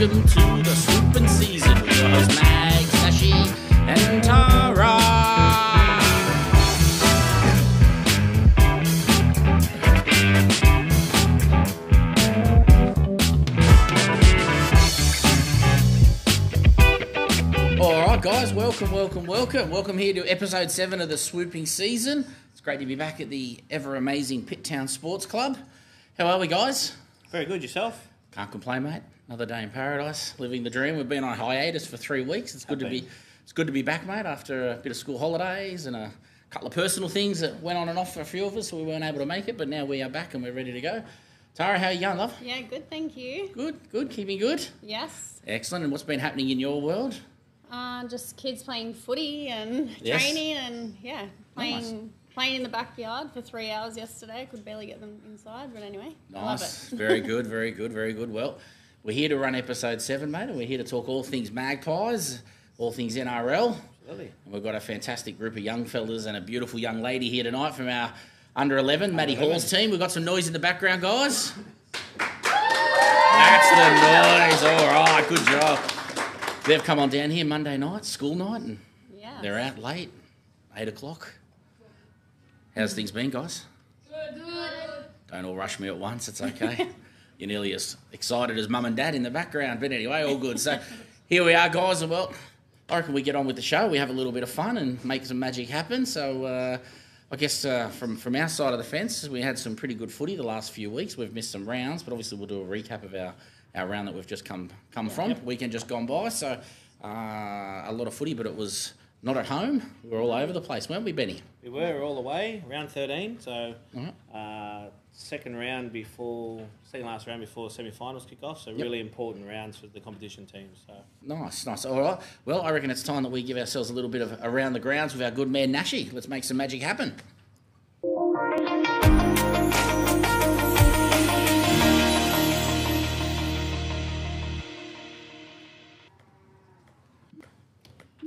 welcome to the Swoopn season with your hosts Mag, Sashi, and Tara. Alright guys, welcome here to episode 7 of the Swooping season. It's great to be back at the ever amazing Pitttown Sports Club. How are we guys? Very good, yourself? Can't complain, mate. Another day in paradise, living the dream. We've been on hiatus for 3 weeks. It's good to be back, mate, after a bit of school holidays and a couple of personal things that went on and off for a few of us, so we weren't able to make it, but now we are back and we're ready to go. Tara, how are you going, love? Yeah, good, thank you. Good. Keeping good? Yes. Excellent. And what's been happening in your world? Just kids playing footy and training and, playing in the backyard for 3 hours yesterday. Could barely get them inside, but anyway, I love it. Very good. Well, we're here to run episode 7, mate, and we're here to talk all things Magpies, all things NRL. Absolutely. And we've got a fantastic group of young fellas and a beautiful young lady here tonight from our under 11, Maddie Hall's team. We've got some noise in the background, guys. That's the noise. All right, good job. They've come on down here Monday night, school night, and they're out late, 8 o'clock. How's things been, guys? Good. Don't all rush me at once, it's okay. You're nearly as excited as mum and dad in the background, but anyway, all good. So here we are, guys, and well, I reckon we get on with the show. We have a little bit of fun and make some magic happen. So I guess from our side of the fence, we had some pretty good footy the last few weeks. We've missed some rounds, but obviously we'll do a recap of our round that we've just come from. Yep. Weekend just gone by, so a lot of footy, but it was not at home. We were all over the place, weren't we, Benny? We were all the way, round 13, so second last round before semi-finals kick off, so really important rounds for the competition teams. So. Nice. All right. Well, I reckon it's time that we give ourselves a little bit of around the grounds with our good man Nashi. Let's make some magic happen.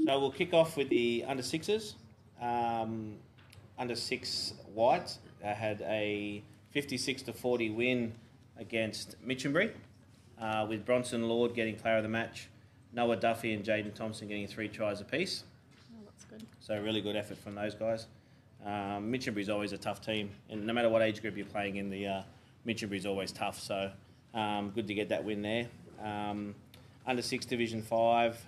So we'll kick off with the under 6s. Under 6 White had a 56-40 win against Mitchenbury, with Bronson Lord getting player of the match, Noah Duffy and Jaden Thompson getting 3 tries apiece. Oh, that's good. So really good effort from those guys. Mitchenbury's always a tough team, and no matter what age group you're playing in, the Mitchenbury's always tough. So good to get that win there. Under 6 Division 5,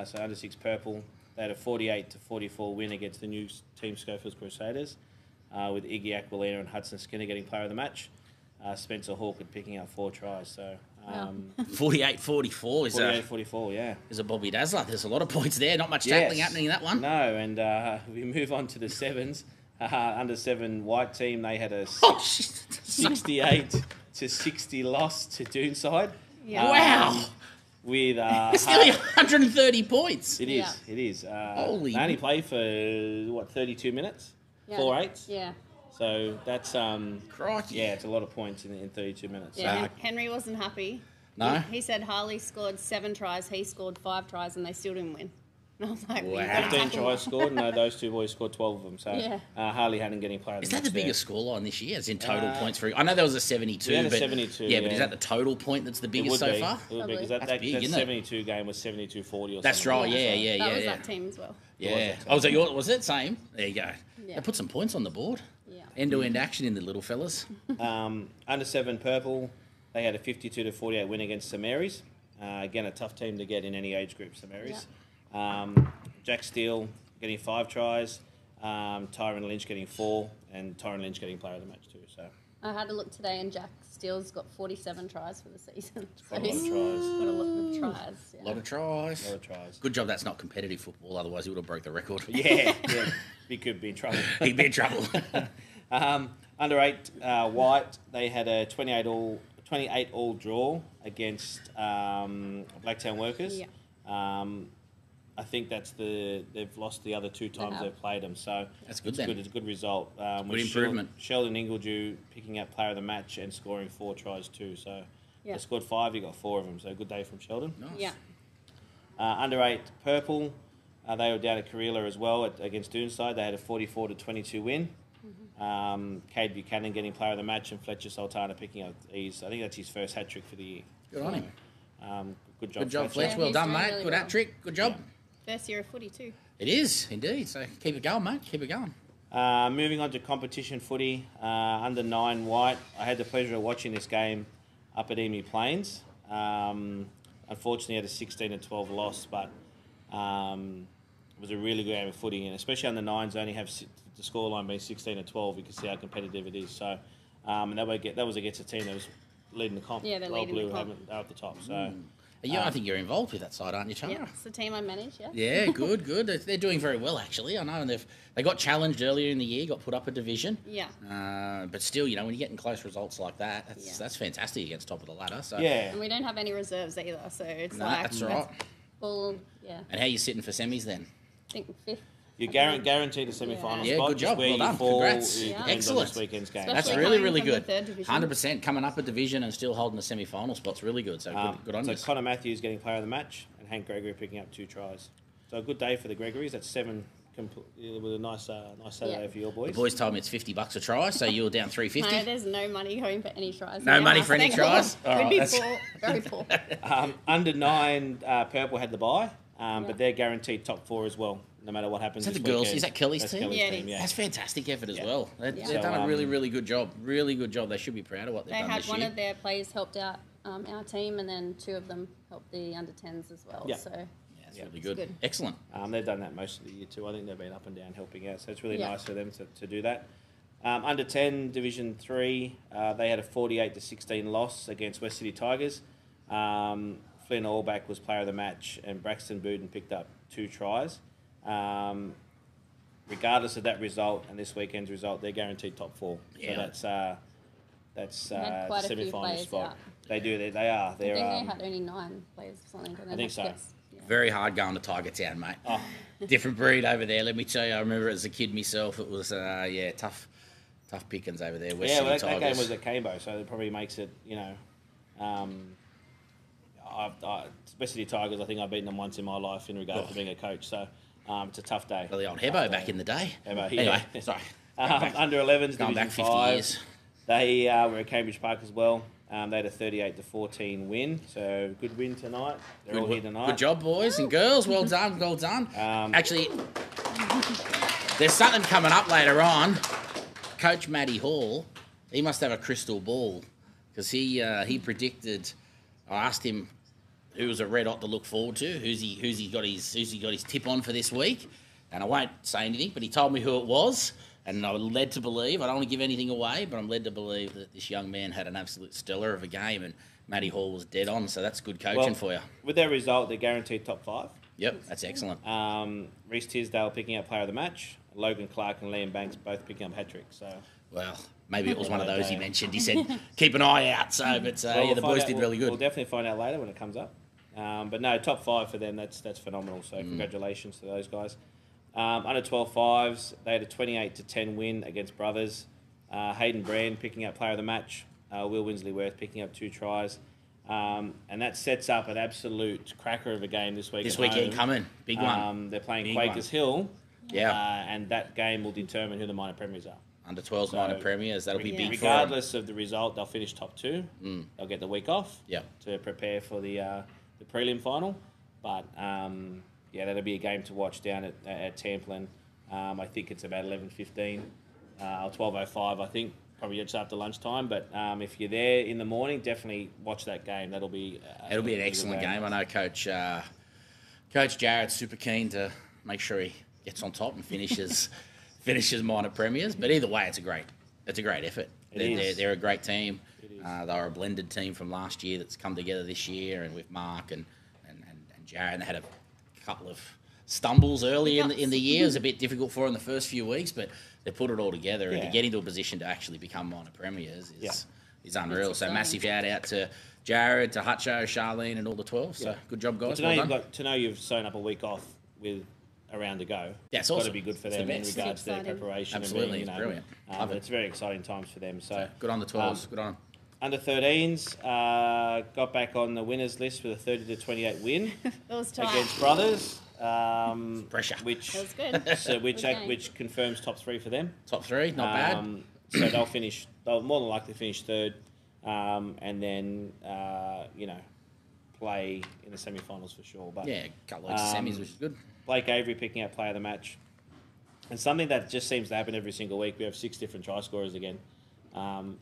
so under 6 Purple, they had a 48-44 win against the new team Schofields Crusaders, with Iggy Aquilina and Hudson Skinner getting player of the match. Spencer Hawkins picking up 4 tries. So 48-44 is 48-44, yeah. Is a Bobby Dazzler. There's a lot of points there. Not much tackling happening in that one. No, and we move on to the 7s. Under 7 White team, they had a 68-60 loss to Doonside. Yeah. Wow. With it's nearly 130 points. It is. Holy. They only play for 32 minutes, 4 8s. Yeah. So that's crikey. Yeah, it's a lot of points in 32 minutes. Yeah. So, Henry wasn't happy. No. He said Harley scored 7 tries, he scored 5 tries, and they still didn't win. And I was like, wow. 15 tries scored. No, those 2 boys scored 12 of them. So Harley hadn't getting player of the match. Is that the biggest scoreline this year? As in total points for? I know there was a 72. We had a but 72. Yeah, but is that the total point that's the biggest so far? It would be, because that big, that isn't 72 game was 72-40 or something. That's right. Yeah. That was that team as well. Yeah. Oh, was it yours? Was it same? There you go. Yeah. They put some points on the board. Yeah. End-to-end action in the little fellas. Under 7 Purple, they had a 52-48 win against St Mary's. Again, a tough team to get in any age group, St Mary's. Yeah. Jack Steele getting 5 tries, Tyron Lynch getting 4, and Tyron Lynch getting player of the match too. So I had a look today, and Jack Steele's got 47 tries for the season. a lot of tries. Got a lot of tries. Yeah. A lot of tries. Good job that's not competitive football, otherwise he would have broke the record. Yeah. He could be in trouble. He'd be in trouble. Under 8 White, they had a 28 all draw against Blacktown Workers. Yeah. I think they've lost the other 2 times they've played them, so that's good. It's a good result. Good improvement. Sheldon Ingledew picking up player of the match and scoring 4 tries too. So they scored 5, he got 4 of them. So good day from Sheldon. Nice. Yeah. Under 8 Purple, they were down at Karela as well against Doonside. They had a 44-22 win. Cade Buchanan getting player of the match and Fletcher Sultana picking up I think that's his first hat trick for the year. Good on him. Good job, Good job, Fletcher. Fletch. Well done, mate. Really Good well. hat trick. Good job. First year of footy too. It is, indeed. So keep it going, mate. Keep it going. Moving on to competition footy, under 9 white. I had the pleasure of watching this game up at Emu Plains. Unfortunately, had a 16-12 loss, but it was a really good game of footy, and especially under 9s, only have the scoreline being 16-12. You can see how competitive it is. So, and that was against a team that was leading the comp. Yeah, they're leading the comp. They're at the top. So. I think you're involved with that side, aren't you, Chara? Yeah, it's the team I manage, yeah. Yeah, good. They're doing very well, actually. I know, and they got challenged earlier in the year, got put up a division. Yeah. But still, when you're getting close results like that, that's fantastic against top of the ladder. So Yeah. And we don't have any reserves either, so it's that's right. All, yeah. And how are you sitting for semis then? I think 5th. You're guaranteed a semi-final Yeah, spot. good job. Where Well you done. fall, Congrats. it Yeah. depends on this Excellent. weekend's game. Especially That's really, coming really from the good. third division. 100% coming up a division and still holding the semi-final spot's really good. So good on so you. Connor Matthews getting player of the match and Hank Gregory picking up 2 tries. So a good day for the Gregories. That's 7 with a nice Saturday for your boys. The boys told me it's $50 a try, so you were down $3.50. No, there's no money going for any tries. No money for any tries? We'd be that's- poor, very poor. Under 9, Purple had the bye, but they're guaranteed top 4 as well, no matter what happens. Is that this the girls? weekend. Is that Kelly's That's team? Kelly's Yeah, it team, is. That's fantastic effort as well. They've So, done a really, really good job. Really good job. They should be proud of what they've They done had this one year. of their players helped out our team, and then 2 of them helped the under 10s as well. Yeah. So That's really it's good. good. Excellent. They've done that most of the year too. I think they've been up and down helping out, so it's really Yeah. nice for them to do that. Under 10, Division 3, they had a 48-16 loss against West City Tigers. Flynn Allback was player of the match, and Braxton Booten picked up 2 tries. Regardless of that result and this weekend's result, they're guaranteed top 4. Yeah. So that's They had quite a few semi-final players spot. out. They do. They I are. think They're. they had only 9 players or something. I think so. Yeah. Very hard going to Tiger Town, mate. Oh. Different breed over there. Let me tell you, I remember as a kid myself, it was, tough pickings over there. West City That Tigers. game was at Cambo, so it probably makes it, West City Tigers, I think I've beaten them once in my life in regard to being a coach, so it's a tough day. Well, the old Hebbo back in the day. Hebbo, yeah. Anyway, sorry. Under 11s, Going Division back 50 5, years. they were at Cambridge Park as well. They had a 38-14 win, so good win tonight. They're all here tonight. Good job, boys and girls. Well done, well done. Actually, there's something coming up later on. Coach Matty Hall, he must have a crystal ball because he predicted. I asked him who was a red hot to look forward to, who's he got his tip on for this week, and I won't say anything, but he told me who it was. And I'm led to believe, I don't want to give anything away, but I'm led to believe that this young man had an absolute stellar of a game and Matty Hall was dead on, so that's good coaching for you. With their result, they're guaranteed top 5. Yep, that's excellent. Reece Tisdale picking up player of the match. Logan Clark and Liam Banks both picking up hat-tricks. So. Well, maybe it was one of those he mentioned. He said, keep an eye out. So, but the boys did really good. We'll definitely find out later when it comes up. But no, top 5 for them, that's phenomenal. So congratulations to those guys. Under 12 5s, they had a 28-10 win against Brothers. Hayden Brand picking up player of the match. Will Winsley-Worth picking up 2 tries. And that sets up an absolute cracker of a game this week. This weekend coming. Big one. They're playing Big Quakers Hill. Yeah. And that game will determine who the minor premiers are. Under 12s minor premiers, that'll be big for them. Regardless of the result, they'll finish top 2. They'll get the week off to prepare for the prelim final. But, that'll be a game to watch down at Tamplin. I think it's about 11:15 or 12:05, I think, probably just after lunchtime. But if you're there in the morning, definitely watch that game. It'll be an excellent game. I know Coach Jarrett's super keen to make sure he gets on top and finishes minor premiers. But either way, it's a great effort. They're a great team. They were a blended team from last year that's come together this year, and with Mark and Jarrett, and they had a couple of stumbles early in the year. It was a bit difficult for them the first few weeks, but they put it all together, and to get into a position to actually become minor premiers is unreal. So massive shout out to Jared, to Hutcho, Charlene, and all the 12. So good job, guys. To know you've sewn up a week off with a round to go. Yeah, it's got awesome. to be good for It's them the in best. regards to their preparation. Absolutely, and it's brilliant. It's very exciting times for them. So good on the 12s. Good on them. Under 13s got back on the winners list with a 30-28 win That was tight. against Brothers. Pressure. Which That was good. So Good game. which confirms top 3 for them. Top 3, not bad. So they'll more than likely finish 3rd, and then play in the semi-finals for sure. But yeah, a couple of weeks of semis, which is good. Blake Avery picking out player of the match. And something that just seems to happen every single week, we have 6 different try scorers again.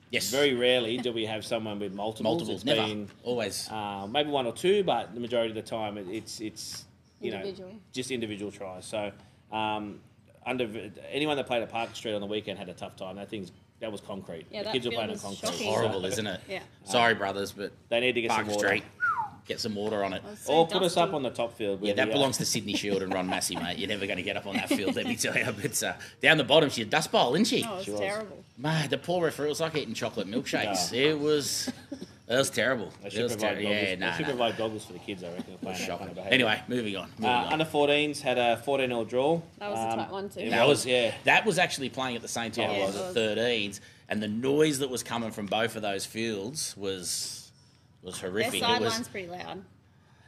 Yes. Very rarely do we have someone with multiples. It's never. been Always. maybe 1 or 2, but the majority of the time it's Individual. just individual tries. So anyone that played at Parker Street on the weekend had a tough time. That was concrete. Yeah, the kids were playing on was concrete. shocking. It's horrible, isn't it? Yeah. Sorry, brothers, but They need to get Park some water. Street, get some water on it. So Or put us dusty. up on the top field. Yeah, that belongs to Sydney Shield and Ron Massey, mate. You're never going to get up on that field, let me tell you. But down the bottom, she's a dust bowl, isn't she? Oh, it's She was. terrible. Mate, the poor referee, it was like eating chocolate milkshakes. Yeah. It was terrible. They It should was provide terrible. goggles. Yeah, They should provide goggles for the kids, I reckon. Playing that kind of behaviour. Anyway, moving on. Under 14s had a 14-0 draw. That was a tight one too. That was actually playing at the same time Yeah, as it the 13s, and the noise that was coming from both of those fields was Their horrific. sideline's pretty loud.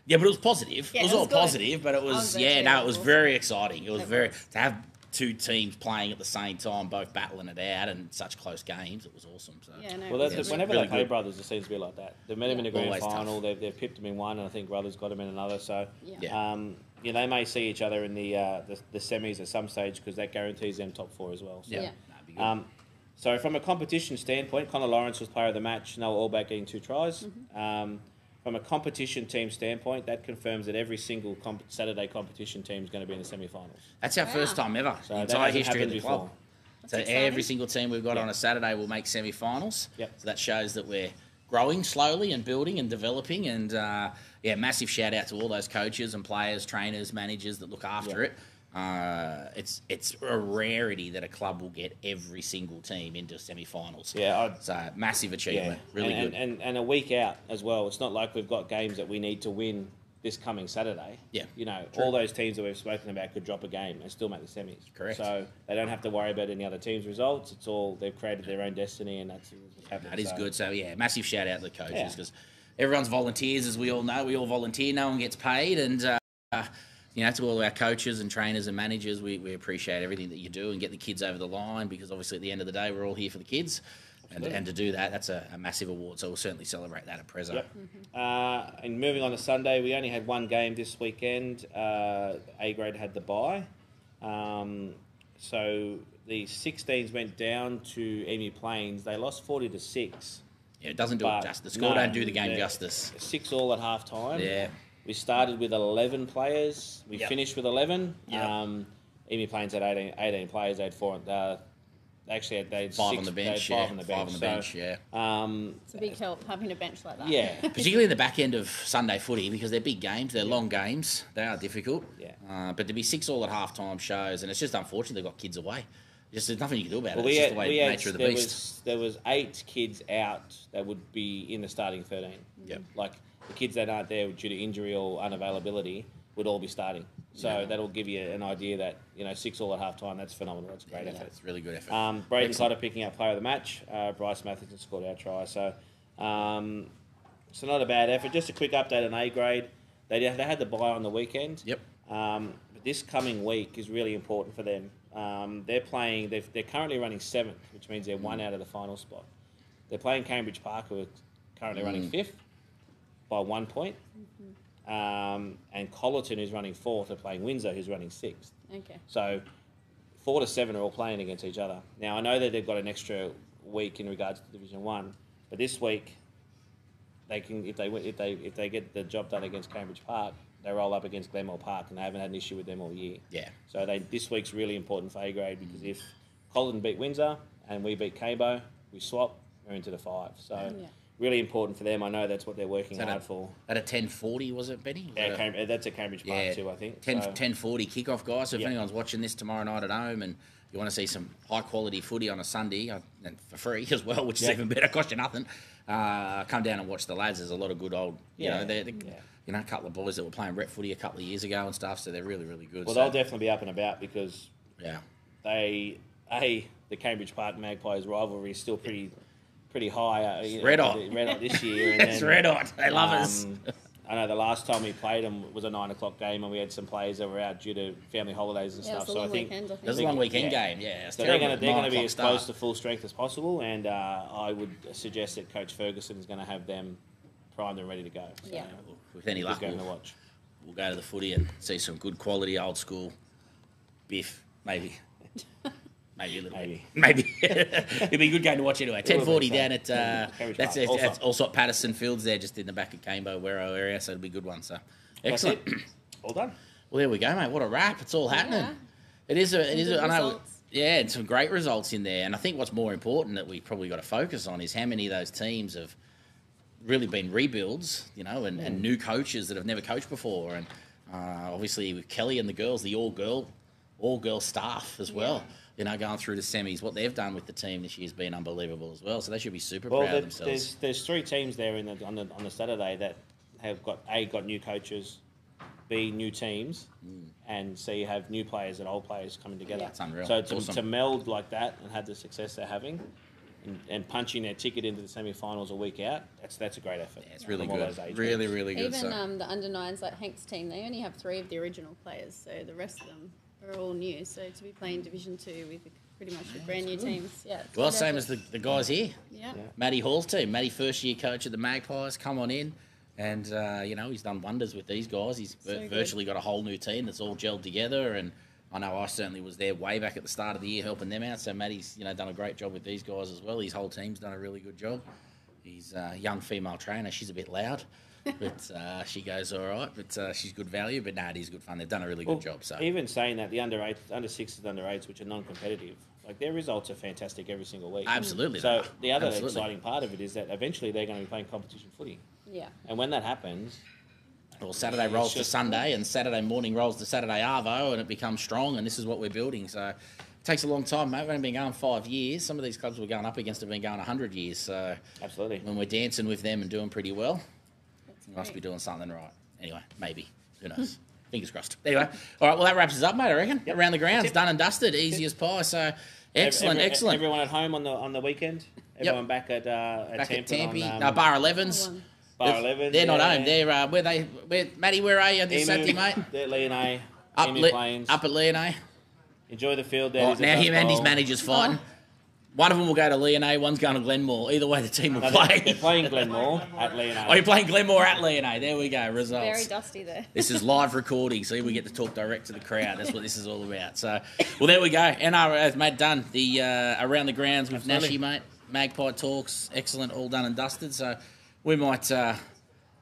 Yeah, but it was positive. Yeah, it was it was all good. positive, but it was, I was it was awesome. very exciting. It was It very, was. to have 2 teams playing at the same time, both battling it out and such close games, it was awesome. So. Yeah, no. Well, it was whenever really they play good. brothers, it seems to be like that. They've met them in the grand Always final. tough. They've pipped them in one, and I think brothers got them in another. So, Yeah. they may see each other in the semis at some stage because that guarantees them top 4 as well. So. Yeah. Yeah. That'd be good. So from a competition standpoint, Connor Lawrence was player of the match. Noah Allback getting 2 tries. Mm-hmm. From a competition team standpoint, that confirms that every single Saturday competition team is going to be in the semi-finals. That's our Wow. first time ever. So the that entire hasn't history of happened the club. before. So exciting. every single team we've got Yep. on a Saturday will make semi-finals. Yep. So that shows that we're growing slowly and building and developing. And massive shout out to all those coaches and players, trainers, managers that look after Yep. it. It's a rarity that a club will get every single team into semi-finals. Yeah, So massive achievement, really good. And a week out as well. It's not like we've got games that we need to win this coming Saturday. Yeah, all those teams that we've spoken about could drop a game and still make the semis. Correct. So they don't have to worry about any other team's results. It's all they've created their own destiny, and that's what's happening. That is good. So, massive shout out to the coaches Yeah. because everyone's volunteers, as we all know. We all volunteer. No one gets paid. And, to all our coaches and trainers and managers, we appreciate everything that you do and get the kids over the line because, obviously, at the end of the day, we're all here for the kids. And to do that, that's a massive award. So we'll certainly celebrate that at Prezzo. Yep. And moving on to Sunday, we only had 1 game this weekend. A grade had the bye. So the 16s went down to Emu Plains. They lost 40-6. Yeah, it doesn't do But it justice. The score no, don't do the game yeah. justice. 6-all at half time. Yeah. We started with 11 players. We Yep. finished with 11. Yep. Emu Plains had 18 players. They had 4. Actually, they had 5 6, on the they bench. had 5 on the bench. Five on the bench, yeah. It's a big help having a bench like that. Yeah. Particularly in the back end of Sunday footy because they're big games, they're long games, they are difficult. Yeah. But to be 6-all at half-time shows, and it's just unfortunate they've got kids away. Just there's nothing you can do about it. It's just the nature of the beast. There was 8 kids out that would be in the starting 13. Yep. Like the kids that aren't there due to injury or unavailability would all be starting. So that'll give you an idea that 6-all at half time. That's phenomenal. That's a great effort. It's really good effort. Braden Cotter picking out player of the match. Bryce Matheson scored our try. So not a bad effort. Just a quick update on A grade. They had the bye on the weekend. Yep. But this coming week is really important for them. They're playing. They're currently running 7th, which means they're 1 out of the final spot. They're playing Cambridge Park, who are currently running 5th by 1 point. And Collerton, who's running 4th, are playing Windsor, who's running 6th. Okay. So 4 to 7 are all playing against each other. Now I know that they've got an extra week in regards to Division 1, but this week they can if they get the job done against Cambridge Park, they roll up against Glenmore Park, and they haven't had an issue with them all year. Yeah. So this week's really important for A grade because if Collerton beat Windsor and we beat Cabo, we swap, we're into the 5. So. Yeah. Really important for them. I know that's what they're working hard for. At a 10:40, was it, Benny? That's at Cambridge Park too, I think. 10:40 kickoff, guys. So if anyone's watching this tomorrow night at home and you want to see some high-quality footy on a Sunday, and for free as well, which is even better, cost you nothing, come down and watch the lads. There's a lot of good old, a couple of boys that were playing rep footy a couple of years ago and stuff, so they're really, really good. Well, they'll definitely be up and about because the Cambridge Park Magpies rivalry is still pretty high. Red hot. Red hot this year. It's red hot. They love us. I know the last time we played them was a 9 o'clock game, and we had some players that were out due to family holidays and stuff. So I think it was a long weekend game. Yeah, so they're going to be as close to full strength as possible, and I would suggest that Coach Ferguson is going to have them primed and ready to go. So, Yeah. With any luck, going to watch. We'll go to the footy and see some good quality old school biff, maybe. Maybe a little bit. Maybe. It'd be a good game to watch anyway. 10:40 down at that's also at Patterson Fields there, just in the back of Cambo, Werro area. So it'll be a good one. So excellent. All done. Well, there we go, mate. What a wrap! It's all happening. Yeah. It is. I know. Yeah, and some great results in there. And I think what's more important that we probably got to focus on is how many of those teams have really been rebuilds, you know, and new coaches that have never coached before. And obviously with Kelly and the girls, the all-girl staff as well. You know, going through the semis, what they've done with the team this year has been unbelievable as well. So they should be super proud of themselves. There's 3 teams there on the Saturday that have got new coaches, B, new teams, and C, have new players and old players coming together. That's unreal. So to meld like that and have the success they're having, and punching their ticket into the semi-finals a week out, that's a great effort. Yeah, it's really good. Really, really good. Even the under-9s, like Hank's team, they only have 3 of the original players, so the rest of them are all new. So to be playing Division 2 with pretty much brand new teams, well, same as the guys here. Yeah. Matty Hall's team. Matty, first-year coach at the Magpies, come on in. And, you know, he's done wonders with these guys. He's virtually got a whole new team that's all gelled together. And I know I certainly was there way back at the start of the year helping them out. So Matty's, you know, done a great job with these guys as well. His whole team's done a really good job. He's a young female trainer. She's a bit loud, but she goes all right. But she's good value. But, it is good fun. They've done a really good job. So even saying that, the under-6s and under-8s, which are non-competitive, like their results are fantastic every single week. Absolutely. So the other exciting part of it is that eventually they're going to be playing competition footy. Yeah. And when that happens... Well, Saturday rolls to Sunday, and Saturday morning rolls to Saturday Arvo, and it becomes strong, and this is what we're building. So it takes a long time, mate. We've only been going 5 years. Some of these clubs we're going up against have been going 100 years. So absolutely, when we're dancing with them and doing pretty well, we must be doing something right. Anyway, maybe. Who knows? Fingers crossed. Anyway, all right, well, that wraps us up, mate, I reckon. Yep. Around the grounds, done and dusted, easy as pie. So excellent. Everyone at home on the weekend? Everyone back at Tampa? No, Bar 11s. Bar 11. They're not home. They're Matty, where are you this Saturday, mate? They're at Leonay. Up at Leonay. Enjoy the field there. Now him and his manager's fighting. One of them will go to Leonay, one's going to Glenmore. Either way, the team will play. They're playing Glenmore at Leonay. Oh, you're playing Glenmore at Leonay. There we go, results. Very dusty there. This is live recording, so we get to talk direct to the crowd. That's what this is all about. So, well, there we go. NR has mate done the around the grounds with Nashi, mate. Magpie Talks, excellent, all done and dusted. So we might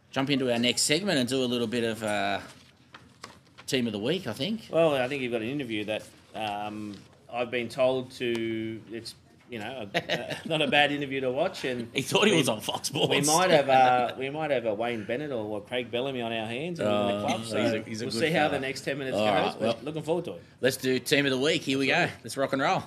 jump into our next segment and do a little bit of Team of the Week, I think. Well, I think you've got an interview that I've been told to... It's not a bad interview to watch, and he thought he was on Fox Sports. We might have a Wayne Bennett or Craig Bellamy on our hands in the club. So we'll see how the next 10 minutes goes. Right, well, looking forward to it. Let's do Team of the Week. Here we go. Let's rock and roll.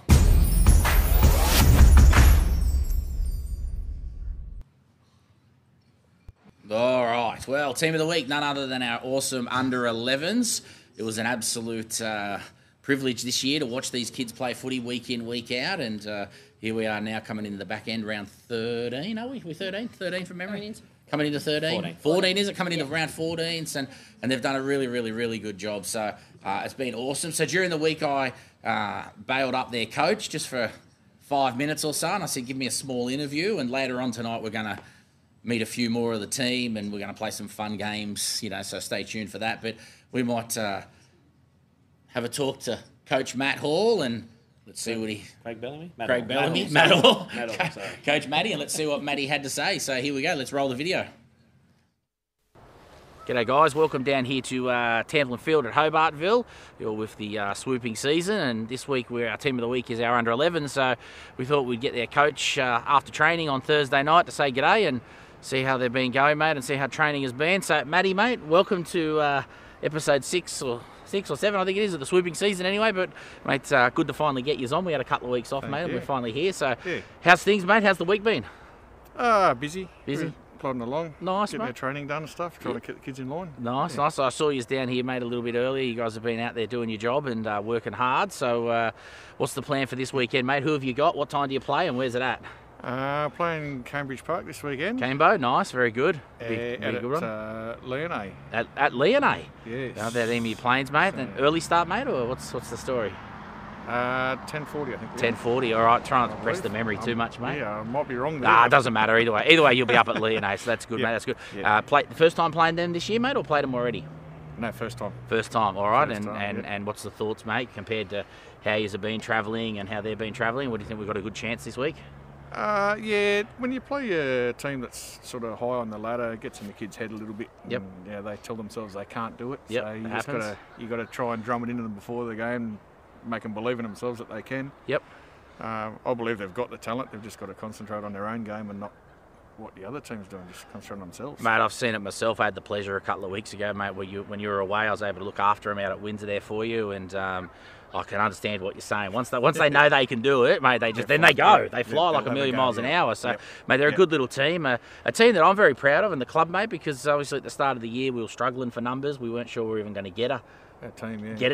All right. Well, Team of the Week, none other than our awesome under-11s. It was an absolute privilege this year to watch these kids play footy week in, week out, and here we are now coming into the back end, round 13, are we? We're 13? 13 from memory? Coming into 13? 14 is it? Coming into round 14s, and they've done a really, really, really good job. So it's been awesome. So during the week, I bailed up their coach just for 5 minutes or so, and I said, give me a small interview, and later on tonight we're going to meet a few more of the team, and we're going to play some fun games, so stay tuned for that. But we might have a talk to Coach Matt Hall, and let's see what he... Craig Bellamy? Matt Hall. Coach Matty, and let's see what Matty had to say. So here we go. Let's roll the video. G'day guys, welcome down here to Tamplin Field at Hobartville. You're with the swooping season, and this week our Team of the Week is our under-11, so we thought we'd get their coach after training on Thursday night to say g'day and see how they've been going, mate, and see how training has been. So Matty, mate, welcome to episode 6 or 7, I think it is, of the swooping season anyway, but mate, good to finally get you on. We had a couple of weeks off, mate, and we're finally here. So how's things, mate? How's the week been? Busy. Plodding along. Nice, getting mate. Their training done and stuff, trying to keep the kids in line. Nice. I saw you down here, mate, a little bit earlier. You guys have been out there doing your job and working hard. So what's the plan for this weekend, mate? Who have you got? What time do you play and where's it at? Playing Cambridge Park this weekend. Cambo, nice, very good. Big good one. Leonay. At Leonay? Yes. How about Emu Plains, mate? An early start, mate, or what's the story? 10:40, I think. 10:40. All right. Try not to press the memory too much, mate. Yeah, I might be wrong there. Nah, it doesn't matter either way. Either way, you'll be up at Leonay, so that's good, mate. That's good. Yeah. The first time playing them this year, mate, or played them already? No, first time. First time, all right. First time, And what's the thoughts, mate, compared to how you have been travelling and how they've been travelling? What do you think we've got a good chance this week? Yeah, when you play a team that's sort of high on the ladder, it gets in the kids' head a little bit. Yep. And, yeah, they tell themselves they can't do it. Yep, So you it just happens. got to try and drum it into them before the game, make them believe in themselves that they can. Yep. I believe they've got the talent. They've just got to concentrate on their own game and not what the other team's doing, just concentrate on themselves. Mate, I've seen it myself. I had the pleasure a couple of weeks ago, mate, when you were away, I was able to look after them out at Windsor there for you, and I can understand what you're saying. Once they know they can do it, mate, they go. They fly like a million miles an hour. So, mate, they're a good little team. A team that I'm very proud of in the club, mate, because obviously at the start of the year we were struggling for numbers. We weren't sure we were even going to get a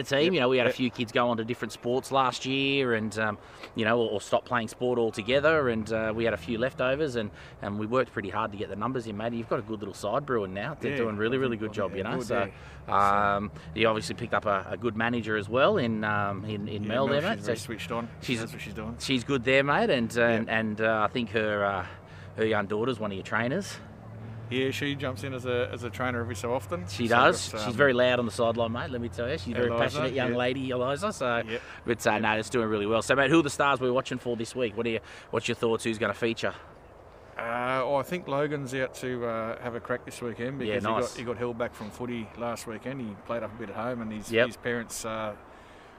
team. You know, we had a few kids go on to different sports last year, and or stop playing sport altogether, and we had a few leftovers, and we worked pretty hard to get the numbers in, mate. You've got a good little side brewing now. They're doing really good job, you know. You obviously picked up a good manager as well in Mel there, mate. She's very switched on. That's what she's doing. She's good there, mate, and I think her young daughter's one of your trainers. Yeah, she jumps in as a trainer every so often. She does. She's very loud on the sideline, mate, let me tell you. She's a very passionate young lady, Eliza. So, but no, it's doing really well. So, mate, who are the stars we're watching for this week? What's your thoughts? Who's going to feature? I think Logan's out to have a crack this weekend because he got held back from footy last weekend. He played up a bit at home, and his parents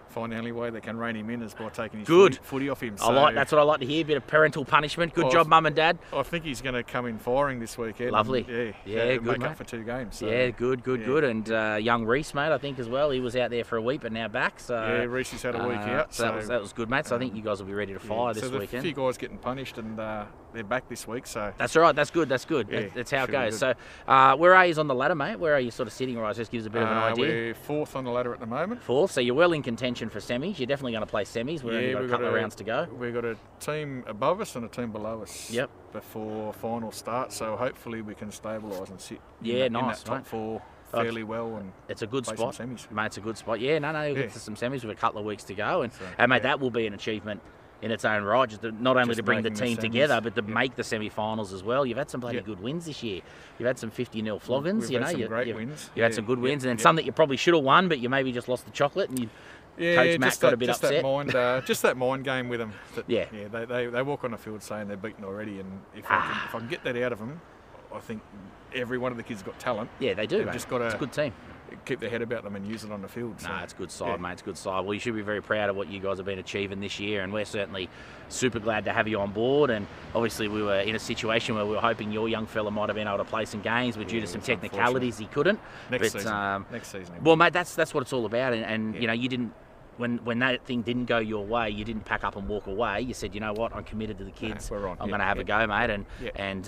find the only way they can rein him in is by taking his footy off him. So that's what I like to hear, a bit of parental punishment. Good job, Mum and Dad. I think he's going to come in firing this weekend. Lovely. Good, make up for 2 games. So. Yeah, good. And young Reese, mate, I think as well. He was out there for a week, but now back. So yeah, Reese has had a week out. So that was good, mate. So I think you guys will be ready to fire this weekend. So a few guys getting punished, and they're back this week. So that's all right. That's good. Yeah, that's how it goes. So where are you on the ladder, mate? Where are you sort of sitting? Right, just gives a bit of an idea. We're 4th on the ladder at the moment. 4th, so you're well in contention for semis. You're definitely going to play semis. We've only got a couple of rounds to go. We've got a team above us and a team below us. Yep. Before final start, so hopefully we can stabilise and sit in that top 4 fairly well, and it's a good spot, semis. Mate. It's a good spot. Yeah, you'll get to some semis with a couple of weeks to go, and mate, that will be an achievement in its own right. Not only to bring the team together, but to make the semi-finals as well. You've had some bloody good wins this year. You've had some 50-0 floggings. We've had some great wins. You had some good wins, and then some that you probably should have won, but you maybe just lost the chocolate, and Coach Matt got a bit upset. Just that mind game with them. They walk on the field saying they're beaten already, and if I can get that out of them, I think every one of the kids got talent. Yeah, they do. They've just got it's a good team. Keep their head about them and use it on the field. So. It's a good side, mate. It's a good side. Well, you should be very proud of what you guys have been achieving this year, and we're certainly super glad to have you on board. And obviously, we were in a situation where we were hoping your young fella might have been able to play some games, but due to some technicalities, he couldn't. Next season. Well, mate, that's what it's all about. And you know, you didn't. When that thing didn't go your way, you didn't pack up and walk away. You said, you know what, I'm committed to the kids. We're on. I'm going to have a go, mate. And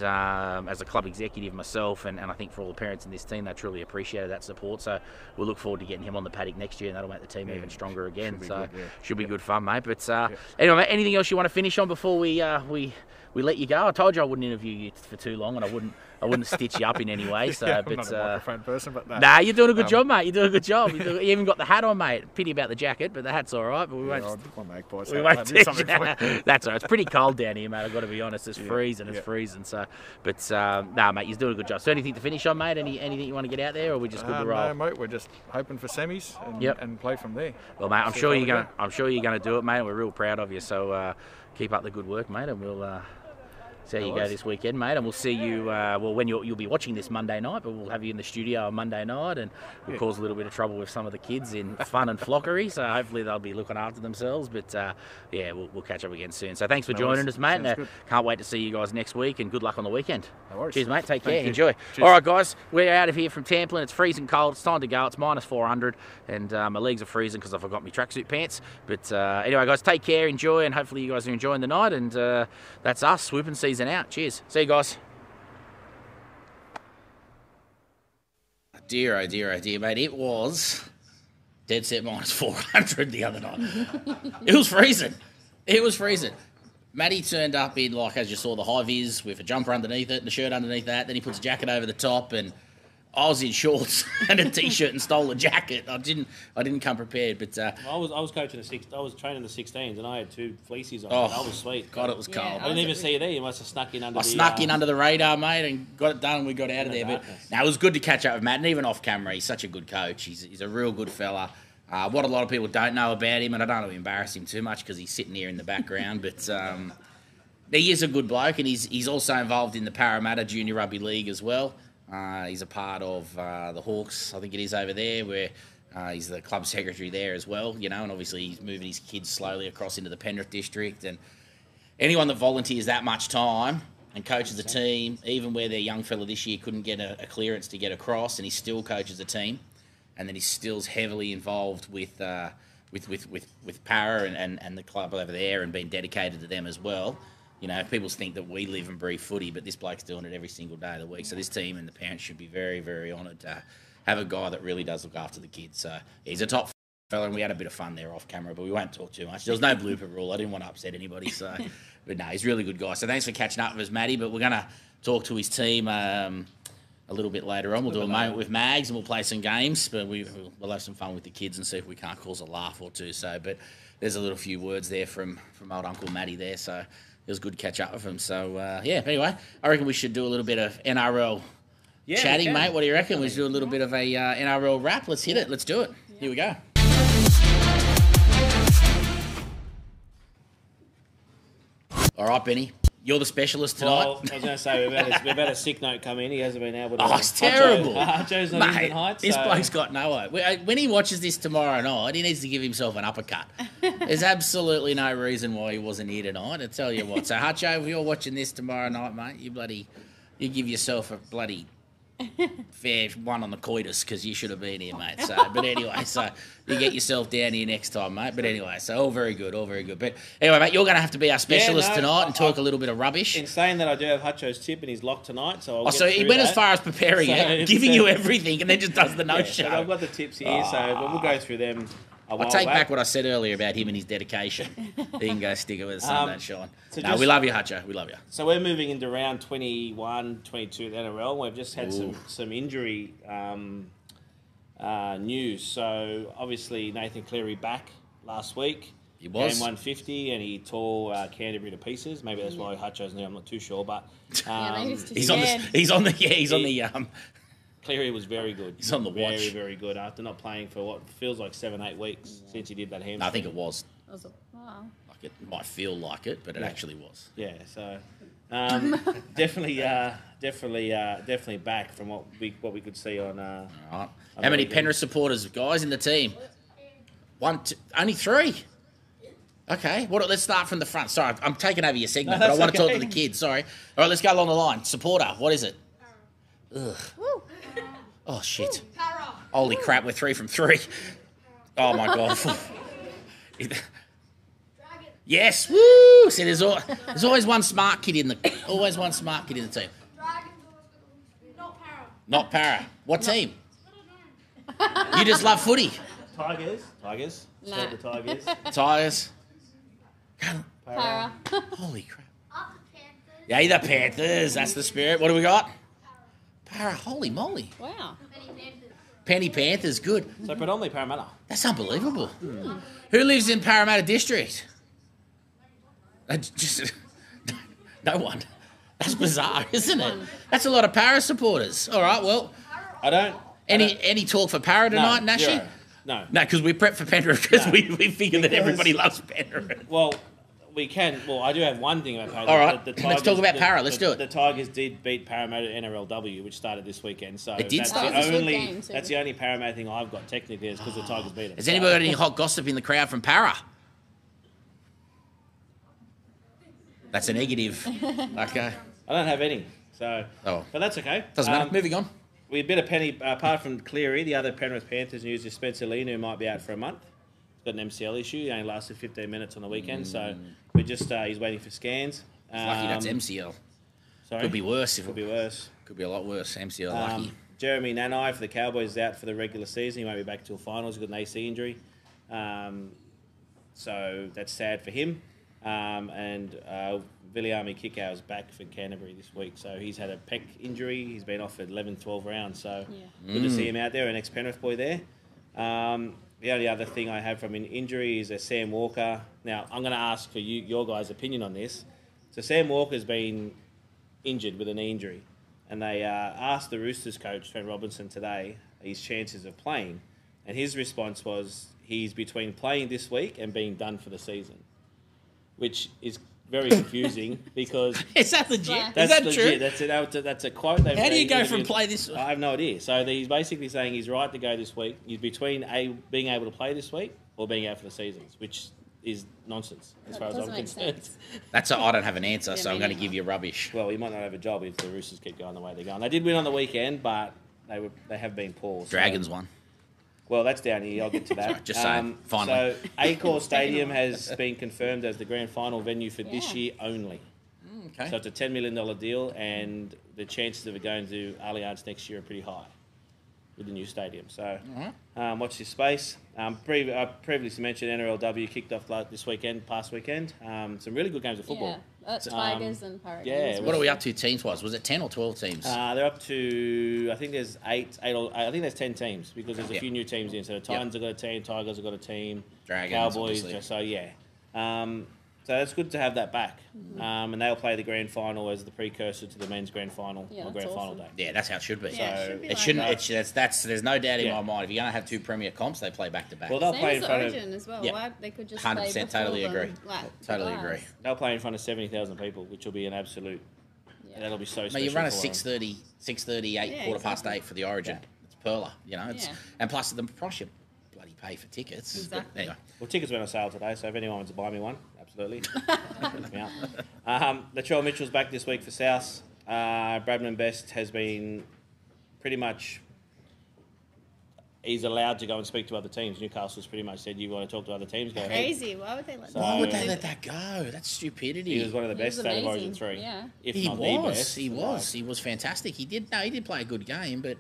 as a club executive myself, and I think for all the parents in this team, they truly appreciated that support. So we'll look forward to getting him on the paddock next year, and that'll make the team even stronger again. Should be good fun, mate. But anyway, mate, anything else you want to finish on before we let you go? I told you I wouldn't interview you for too long, and I wouldn't stitch you up in any way. So, I'm not a microphone person, but nah, you're doing a good job, mate. You're doing a good job. You even got the hat on, mate. Pity about the jacket, but the hat's all right. But we won't. Magpies. We won't teach you. That's all right. It's pretty cold down here, mate. I've got to be honest. It's freezing. It's freezing. So, but mate, you're doing a good job. So, anything to finish on, mate? Anything you want to get out there, or we just good to roll? No, mate. We're just hoping for semis and play from there. Well, mate, I'm sure you're going to do it, mate. And we're real proud of you. So, keep up the good work, mate, and we'll. See how you go this weekend, mate, and we'll see you, when you'll be watching this Monday night, but we'll have you in the studio on Monday night, and we'll cause a little bit of trouble with some of the kids in fun and flockery, so hopefully they'll be looking after themselves, but we'll catch up again soon. So thanks for joining us, mate, and can't wait to see you guys next week, and good luck on the weekend. No worries. Cheers, mate, take care, enjoy. Cheers. All right, guys, we're out of here from Tamplin. It's freezing cold, it's time to go, it's minus 400, and my legs are freezing because I forgot my tracksuit pants, but anyway, guys, take care, enjoy, and hopefully you guys are enjoying the night, and that's us, Swoopn season out. Cheers. See you guys. Dear, oh dear, mate. It was dead set minus 400 the other night. It was freezing. Matty turned up in, like, as you saw, the high vis with a jumper underneath it and a shirt underneath that. Then he puts a jacket over the top, and I was in shorts and a t-shirt and stole a jacket. I didn't come prepared, but I was coaching I was training the 16s, and I had 2 fleecies on. Oh, I was sweet. God, it was cold. I didn't even see you there. You must have snuck in under. Snuck in under the radar, mate, and got it done. And we got out of there. But now it was good to catch up with Matt, and even off camera, he's such a good coach. He's a real good fella. What a lot of people don't know about him, and I don't want to embarrass him too much because he's sitting here in the background, but he is a good bloke, and he's also involved in the Parramatta Junior Rugby League as well. He's a part of the Hawks, I think it is over there, where he's the club secretary there as well, you know, and obviously he's moving his kids slowly across into the Penrith district. And anyone that volunteers that much time and coaches a team, even where their young fella this year couldn't get a clearance to get across, and he still coaches a team, and then he's still heavily involved with Para and the club over there and being dedicated to them as well. You know, people think that we live and breathe footy, but this bloke's doing it every single day of the week. So this team and the parents should be very, very honoured to have a guy that really does look after the kids. So he's a top fella, and we had a bit of fun there off camera, but we won't talk too much. There was no blooper rule. I didn't want to upset anybody. So, but no, he's a really good guy. So thanks for catching up with us, Matty. But we're going to talk to his team a little bit later on. We'll do a moment with Mags, and we'll play some games. But we'll have some fun with the kids and see if we can't cause a laugh or two. So, but there's a little few words there from old Uncle Matty there. So it was good to catch up with him. So, anyway, I reckon we should do a little bit of NRL chatting, mate. What do you reckon? We should do a little bit of a NRL wrap. Let's hit it. Let's do it. Yeah. Here we go. All right, Benny. You're the specialist tonight. Well, I was going to say, we've had a sick note come in. He hasn't been able to... Oh, it's terrible. Hutcho's not in tonight. This bloke's got no way. When he watches this tomorrow night, he needs to give himself an uppercut. There's absolutely no reason why he wasn't here tonight, I tell you what. So, Hutcho, if you're watching this tomorrow night, mate, you give yourself a bloody fair one on the coitus because you should have been here, mate. So, but anyway, so you get yourself down here next time, mate. But anyway, so all very good. But anyway, mate, you're going to have to be our specialist tonight and talk a little bit of rubbish. In saying that, I do have Hutcho's tip and he's locked tonight, so I'll so he went as far as preparing it, giving you everything, and then just does the no-show. So I've got the tips here, so we'll go through them. I'll take back what I said earlier about him and his dedication. He can go stick it with the sun don't shine. So we love you, Hutcho. We love you. So we're moving into round 21, 22 of the NRL. We've just had some injury news. So obviously Nathan Cleary back last week. He was. Game 150, and he tore Canterbury to pieces. Maybe that's why Hutcho's new. I'm not too sure, but he's on the. Cleary was very good. He's on the watch. Very, very good after not playing for what feels like 7-8 weeks since he did that hamstring. I think it was. Wow. Like it might feel like it, but it actually was. Yeah, so definitely back from what we could see on. All right. How many Penrith supporters, guys, in the team? 1, 2, only 3. Okay. Let's start from the front. Sorry, I'm taking over your segment, but I want to talk to the kids. Sorry. All right, let's go along the line. Supporter, what is it? Ugh. Oh, shit. Holy crap, we're 3 from 3. Oh, my God. Yes. Woo! See, there's always one smart kid in the team. Not Para. What team? You just love footy. Tigers. Nah. The Tigers. Tigers. Para. Holy crap. Yeah, the Panthers. That's the spirit. What do we got? Para. Holy moly. Wow. Penny Panthers. Good. So predominantly Parramatta. That's unbelievable. Who lives in Parramatta District? Just no one. That's bizarre, isn't it? That's a lot of Para supporters. All right, well, any talk for Para tonight, Nashi? No, because we prep for Penrith because we figure that everybody loves Penrith. Well, we can. Well, I do have one thing about Para. All right, let's talk about Para. Let's do it. The Tigers did beat Parramatta NRLW, which started this weekend. So it did start. That's the only Parramatta thing I've got technically is because the Tigers beat it. Has anybody got any hot gossip in the crowd from Para? That's a negative. Okay. I don't have any. So, but that's okay. Doesn't matter. Moving on. We bit a penny apart from Cleary. The other Penrith Panthers news is Spencer Lenu, who might be out for a month. He's got an MCL issue. He only lasted 15 minutes on the weekend, so we just he's waiting for scans. Lucky that's MCL. Sorry, could be worse. Could be worse. Could be a lot worse. MCL lucky. Jeremy Nanai for the Cowboys is out for the regular season. He won't be back till finals. He's got an AC injury, so that's sad for him. and Viliami Kikau is back for Canterbury this week. So he's had a pec injury. He's been off at 11, 12 rounds. So good to see him out there, an ex-Penrith boy there. The only other thing I have from an injury is a Sam Walker. Now, I'm going to ask for your guys' opinion on this. So Sam Walker's been injured with a knee injury. And they asked the Roosters coach, Trent Robinson, today his chances of playing. And his response was he's between playing this week and being done for the season, which is very confusing because... Is that legit? That's is that legit. true? That's a quote. How do you go from play this week? I have no idea. So he's basically saying he's right to go this week. He's between being able to play this week or being out for the seasons, which is nonsense as far as I'm concerned. I don't have an answer, so I'm going to give you rubbish. Well, he might not have a job if the Roosters keep going the way they're going. They did win on the weekend, but they have been poor. Dragons won. Well, that's down here. I'll get to that. Just saying. Finally. So, Accor Stadium has been confirmed as the grand final venue for this year only. Okay. So, it's a $10 million deal, and the chances of it going to Allianz next year are pretty high with the new stadium. So, watch this space. I previously mentioned NRLW kicked off past weekend. Some really good games of football. Yeah, Tigers and Hurricanes. Yeah. What are we up to teams-wise? Was it 10 or 12 teams? They're up to, I think there's I think there's 10 teams because there's a few new teams in. So the Titans have got a team, Tigers have got a team, Dragons, Cowboys. obviously. So yeah. So it's good to have that back. And they'll play the grand final as the precursor to the men's grand final or grand final day. Yeah, that's how it should be. Yeah, So it shouldn't. There's no doubt in my mind. If you're going to have two premier comps, they play back to back. Well, they'll Same play as in front Origin as well. Yeah. Why they could just 100% play totally before agree. them, Agree. They'll play in front of 70,000 people, which will be an absolute. Yeah. That'll be so Mate, special. you run a for 6:30, 8, quarter past 8 for the Origin. It's perler, you know. And plus the price you bloody pay for tickets. Exactly. But anyway. Well, tickets went on sale today, so if anyone wants to buy me one, absolutely. Help me out. Latrell Mitchell's back this week for South. Bradman Best has been pretty much... He's allowed to go and speak to other teams. Newcastle's pretty much said, you want to talk to other teams, go ahead. Crazy. Why would they let Why would they let that go? That's stupidity. He was one of the best out of Origin 3. Yeah. If He not the best. He was fantastic. He did play a good game, but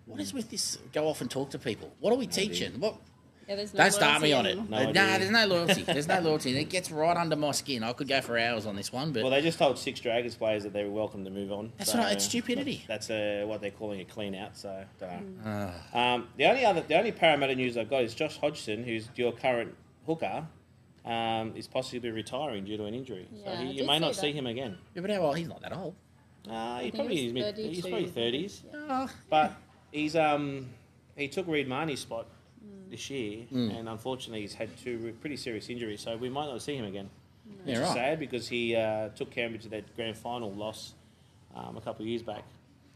what is with this go off and talk to people? What are we teaching? What? Yeah, there's no Don't start me on loyalty it. anymore. There's no loyalty. There's no loyalty. And it gets right under my skin. I could go for hours on this one, but... Well, they just told 6 Dragons players that they were welcome to move on. That's right. It's stupidity. That's what they're calling a clean out, so don't know. The only Parramatta news I've got is Josh Hodgson, who's your current hooker, is possibly retiring due to an injury. Yeah, so I you did may see not that. see him again. Yeah, but how old? He's not that old. He's probably he's 30s. Oh. But he took Reid Marnie's spot this year, and unfortunately he's had 2 pretty serious injuries, so we might not see him again. Which is sad because he took Canberra to that grand final loss a couple of years back.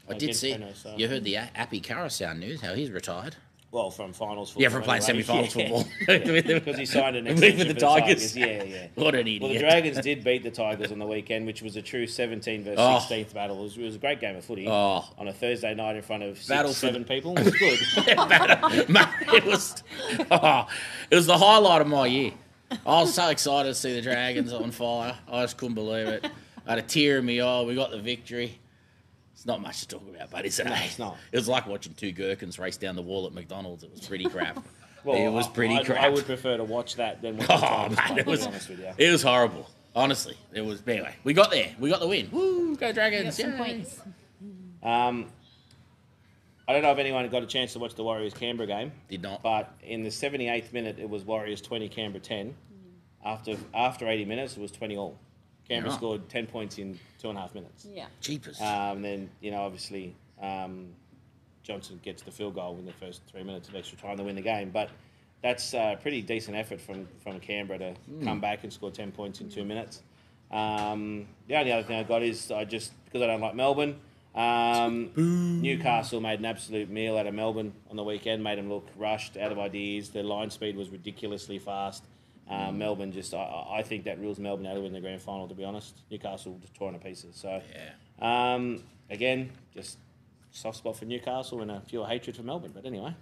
I did see. You heard the Appy Carousel news, how he's retired. Well, from finals football. Yeah, from playing semi-finals football. Because he signed an extension with for the Tigers. Yeah. What an idiot. Well, the Dragons did beat the Tigers on the weekend, which was a true 17 versus 16th battle. It was a great game of footy on a Thursday night in front of 7 people. It was good. It was the highlight of my year. I was so excited to see the Dragons on fire. I just couldn't believe it. I had a tear in my eye. We got the victory. It's not much to talk about, but it's not. It was like watching 2 gherkins race down the wall at McDonald's. It was pretty crap. Well, it was pretty crap. I would prefer to watch that than watch the Tigers play, to be honest with you. It was horrible. Honestly, it was. Anyway, we got there. We got the win. Woo! Go Dragons! Some points. I don't know if anyone got a chance to watch the Warriors-Canberra game. Did not. But in the 78th minute, it was Warriors 20, Canberra 10. After 80 minutes, it was 20 all. Canberra scored 10 points in 2.5 minutes. Yeah. Jeepers. And then, obviously, Johnson gets the field goal in the first 3 minutes of extra time to win the game. But that's a pretty decent effort from Canberra to come back and score 10 points in 2 minutes. The only other thing I got is because I don't like Melbourne, Newcastle made an absolute meal out of Melbourne on the weekend, made them look rushed, out of ideas. Their line speed was ridiculously fast. Melbourne I think that rules Melbourne out of winning the grand final, to be honest. Newcastle just torn to pieces. So, again, just soft spot for Newcastle and a pure hatred for Melbourne. But anyway.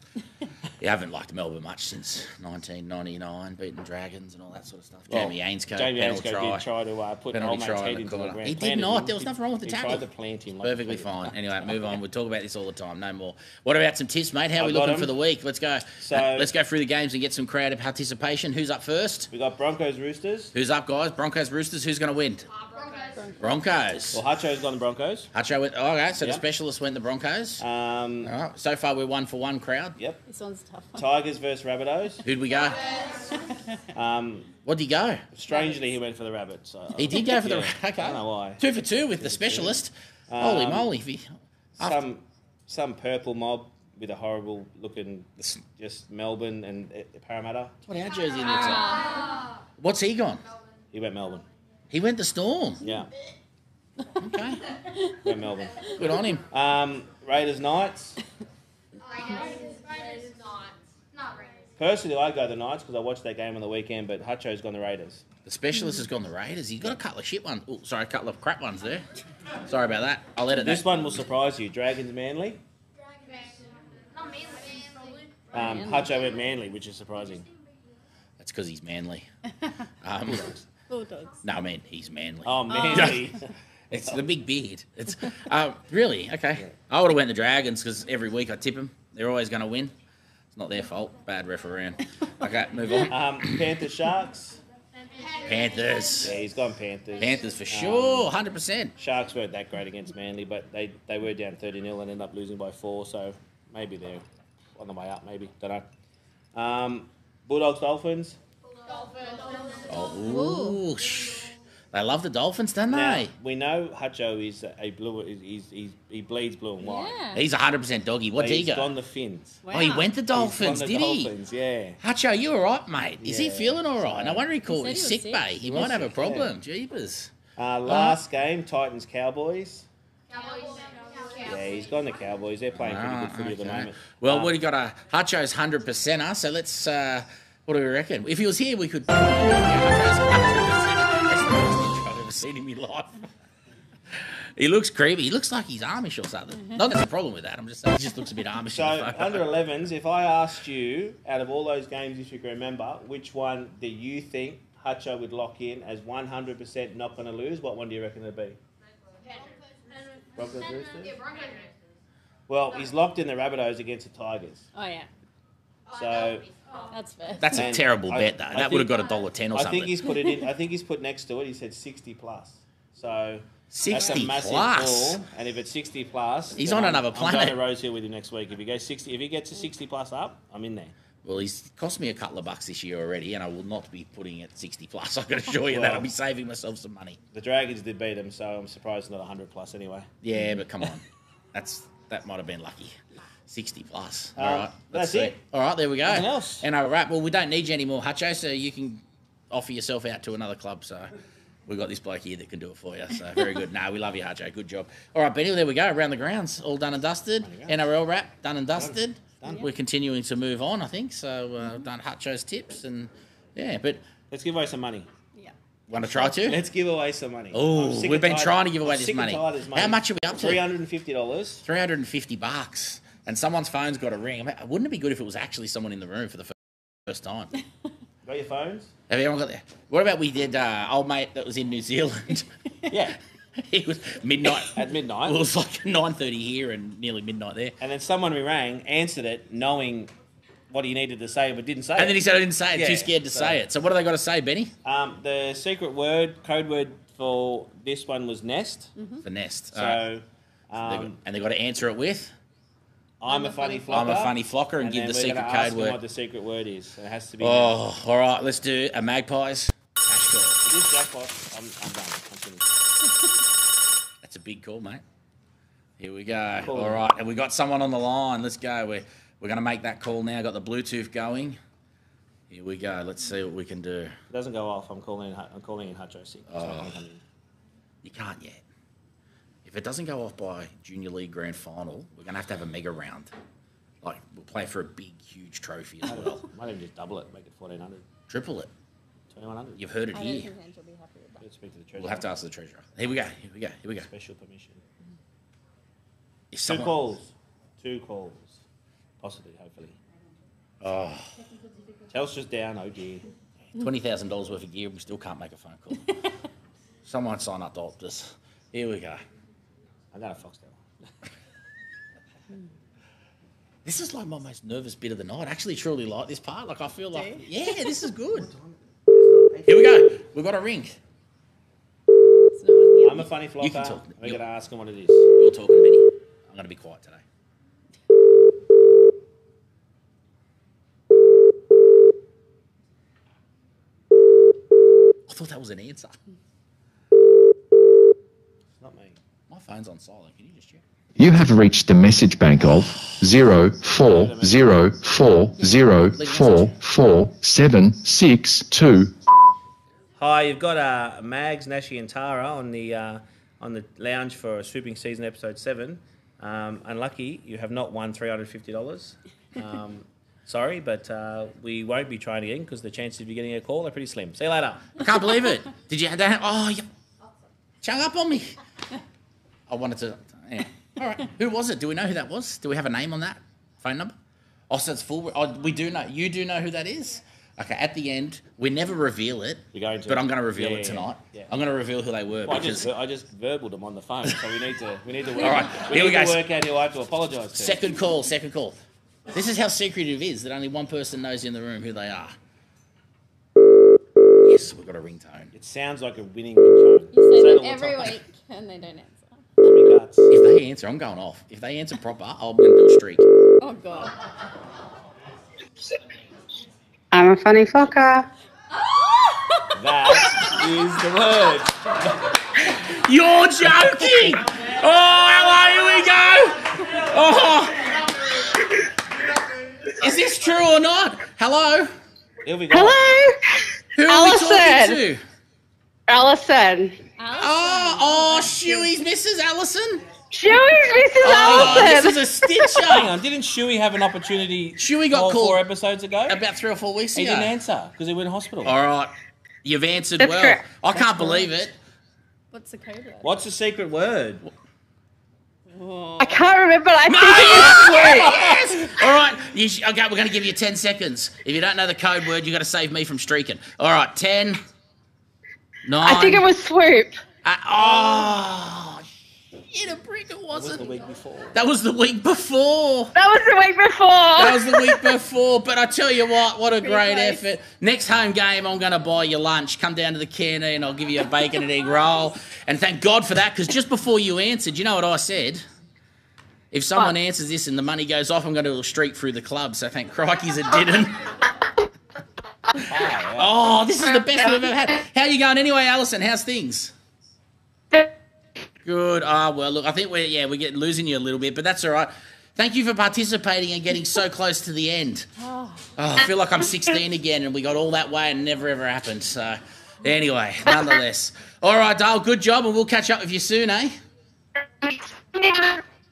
You haven't liked Melbourne much since 1999, beating Dragons and all that sort of stuff. Jamie Ainscote, penalty did try to put penalty old mate's try head in the into corner. the ground. He did not. There was nothing wrong with the tackle. He tried to plant him. Perfectly fine. Anyway, move on. We talk about this all the time. No more. What about some tips, mate? How are we looking for the week? Let's go. So let's go through the games and get some crowd participation. Who's up first? We got Broncos Roosters. Who's up, guys? Broncos Roosters. Who's going to win? Broncos. Well, Hutcho's gone the Broncos. Hutcho went. Oh, okay, so the specialist went the Broncos. All right. So far, we're 1-for-1 crowd. Yep. This one's a tough one. Tigers versus Rabbitohs. Who'd we go? What'd he go? Strangely, he went for the Rabbits. So he did go for the. Okay. I don't know why. 2 for 2 with the specialist. Holy moly! Some purple mob with a horrible looking, just Melbourne and Parramatta. That's what our jersey looks like. What's he gone? He went Melbourne. He went the Storm. Yeah. Okay. Went Melbourne. Good on him. Raiders Knights. Personally, I go the Knights because I watched that game on the weekend, but Hutcho's gone the Raiders. The specialist has gone the Raiders. He's got a couple of shit ones. Oh, sorry, a couple of crap ones there. Sorry about that. I'll edit this one will surprise you. Dragons Manly. Hutcho went Manly, which is surprising. That's because he's manly. Bulldogs. No, I mean, he's manly. Oh, Manly. It's the big beard. It's really okay. Yeah. I would have went the Dragons because every week I tip them. They're always going to win. It's not their fault. Bad refereeing. Okay, move on. Panthers Sharks. Panthers. Yeah, he's gone Panthers. Panthers for sure, 100%. Sharks weren't that great against Manly, but they were down 30-0 and ended up losing by 4. So maybe they're on the way up. Maybe don't know. Bulldogs Dolphins. Oh, they love the Dolphins, don't they? We know Hutcho is a blue. He bleeds blue and white. Yeah. He's 100% doggy. What'd he go? He's gone the Fins. Wow. Oh, he went the Dolphins, did he? Dolphins, yeah. Hutcho, you all right, mate? Is he feeling all right? No wonder he called his sick sick. bay. He might have a problem. Yeah. Jeepers. Last game, Titans Cowboys. Yeah, he's gone the Cowboys. They're playing pretty good footy at the moment. Well, what he got a Hutcho's 100%er. So let's. What do we reckon? If he was here, we could. Hutcho's 100%er. I've ever seen him in life. He looks creepy. He looks like he's Amish or something. Not there's a problem with that. I'm just saying he just looks a bit Amish. So under 11s, if I asked you, out of all those games, if you can remember, which one do you think Hutcho would lock in as 100% not going to lose? What one do you reckon it'd be? Broncos Roosters? Yeah, Broncos Roosters. Well, he's locked in the Rabbitohs against the Tigers. Oh, yeah. So That's fair. That's a terrible bet, though. That would have got $1.10 or something. I think he's put it in. I think he's put next to it. He said 60 plus. So 60 that's a massive plus. Ball, and if it's 60 plus, He's on another planet. I'm going to Rose Hill with him next week. If he goes 60, if he gets a 60 plus up, I'm in there. Well, he's cost me a couple of bucks this year already, and I will not be putting it 60 plus. I can assure you that I'll be saving myself some money. The Dragons did beat him, so I'm surprised it's not 100 plus anyway. Yeah, but come on, that might have been lucky. 60 plus. All right, that's it. All right, there we go. Nothing else. And all right, well, we don't need you anymore, Hutcho, so you can offer yourself out to another club. So we've got this bloke here that can do it for you. So very good. No, we love you, Hutcho. Good job. All right, Benny, there we go. Around the grounds, all done and dusted. NRL wrap, done and dusted. Done. We're continuing to move on, I think. So done Hutcho's tips and but let's give away some money. Yeah. Want to try to? Let's give away some money. Oh, we've been trying to give away this money. How much are we up to? $350. $350. And someone's phone's got a ring. I mean, wouldn't it be good if it was actually someone in the room for the first time? Got your phones? Have everyone got that? What about we did old mate that was in New Zealand? Yeah. It was midnight. At midnight. It was like 9:30 here and nearly midnight there. And then someone we rang answered it knowing what he needed to say but didn't say it. And then he said, I didn't say it. Too scared to say it. So what do they got to say, Benny? The secret word, code word for this one was nest. Mm-hmm. For nest. So, and they got to answer it with? I'm a funny flocker. I'm a funny flocker and give the secret code word. What the secret word is. It has to be. Oh, all right. Let's do a Magpies cash call. It is jackpot. I'm done. I'm finished. That's a big call, mate. Here we go. Cool. All right, and we got someone on the line. Let's go. We're going to make that call now. Got the Bluetooth going. Here we go. Let's see what we can do. It doesn't go off. I'm calling in Hutcho 6. You can't yet. If it doesn't go off by Junior League Grand Final, we're going to have a mega round. Like, we'll play for a big, huge trophy as well. Might even just double it, make it 1,400. Triple it. 2,100. You've heard it I here. don't think Angel will be happy with that. Let's speak to the treasurer. We'll have to ask the treasurer. Here we go. Here we go. Here we go. Special permission. Is someone... 2 calls. 2 calls. Possibly, hopefully. Oh. Chelsea's down, oh dear. $20,000 worth of gear, we still can't make a phone call. Someone sign up to Optus. Here we go. I got a Foxtel. This is like my most nervous bit of the night. I actually truly like this part. Like, I feel like, yeah, this is good. Here we go. We've got a ring. I'm a funny flopper. You can talk. We're going to ask him what it is. You're talking, Benny. I'm going to be quiet today. I thought that was an answer. It's not me. My phone's on silent. Can you just check? You have reached the message bank of 0404044762. Hi, you've got Mags, Nashi and Tara on the lounge for Swooping Season Episode 7. Unlucky, you have not won $350. Sorry, but we won't be trying again because the chances of you getting a call are pretty slim. See you later. I can't believe it. Did you? Oh, you chung up on me. I wanted to. Yeah. All right. Who was it? Do we know who that was? Do we have a name on that phone number? Oh, so it's full. Oh, we do know. You do know who that is? Okay. At the end, we never reveal it. We're going to. But I'm going to reveal it tonight. Yeah. I'm going to reveal who they were. Well, because I just verbaled them on the phone, so we need to work. All right. We need to work out who I have to apologise to. Second call. This is how secretive it is that only one person knows in the room who they are. Yes, we've got a ringtone. It sounds like a winning ringtone. You say that every week and they don't answer. If they answer, I'm going off. If they answer proper, I'm going to do a streak. Oh, God. I'm a funny fucker. That is the word. You're joking! Oh, hello, here we go! Oh! Is this true or not? Hello? Here we go. Hello? Who are we talking to? Allison. Oh, Shuey's Mrs. Allison? Shuey's Mrs. Allison. This is a stitcher. Hang on, didn't Shuey have an opportunity Shuey got called 4 episodes ago? About 3 or 4 weeks ago. He didn't answer because he went to hospital. All right. You've answered That's well. correct. I can't believe it. What's the code word? What's the secret word? I can't remember, but I think it was sweet. Yes! All right. Okay, we're going to give you 10 seconds. If you don't know the code word, you've got to save me from streaking. All right, 10, 9. I think it was swoop. Oh, shit, a brick it wasn't. That was the week before. That was the week before. That was the week before. That was the week before. But I tell you what a great close. effort. Next home game, I'm going to buy you lunch. Come down to the canteen. I'll give you a bacon and egg roll. And thank God for that, because just before you answered, you know what I said? If someone answers this and the money goes off, I'm going to do a streak through the club. So thank crikeys it didn't. Oh, this is the best we've ever had. How are you going anyway, Alison? How's things? Good. Well, look, I think we're losing you a little bit, but that's all right. Thank you for participating and getting so close to the end. I feel like I'm 16 again and we got all that way and never ever happened. So anyway, nonetheless. All right, Dale, good job and we'll catch up with you soon, eh?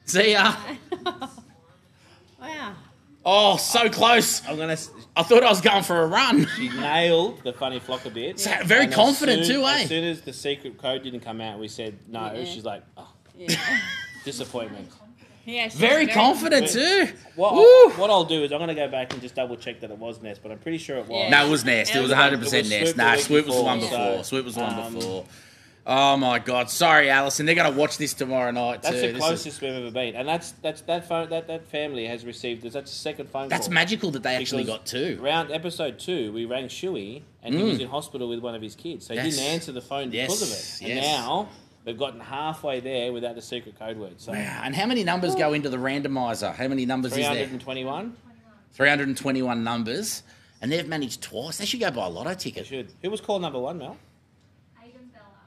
See ya. Wow. Oh, so close. I thought I was going for a run. She nailed the funny flocker bit. So, very and confident too, eh? As soon as the secret code didn't come out, we said no. Yeah. She's like, disappointment. Yeah, very confident too. What I'll do is I'm going to go back and just double check that it was Nest, but I'm pretty sure it was. Yeah. No, it was Nest. It was 100% Nest. No, Swoop was the one before. Swoop was the one before. Oh my God! Sorry, Alison. They're going to watch this tomorrow night too. That's the closest we've ever been, and that family has received. That's the second phone call. That's magical that they actually got 2. Episode 2, we rang Shuey, and he was in hospital with one of his kids, so he didn't answer the phone because of it. And now we've gotten halfway there without the secret code word. So. Wow! And how many numbers go into the randomizer? How many numbers is there? 321. 321 numbers, and they've managed twice. They should go buy a lotto ticket. They should. Who was call number 1, Mel?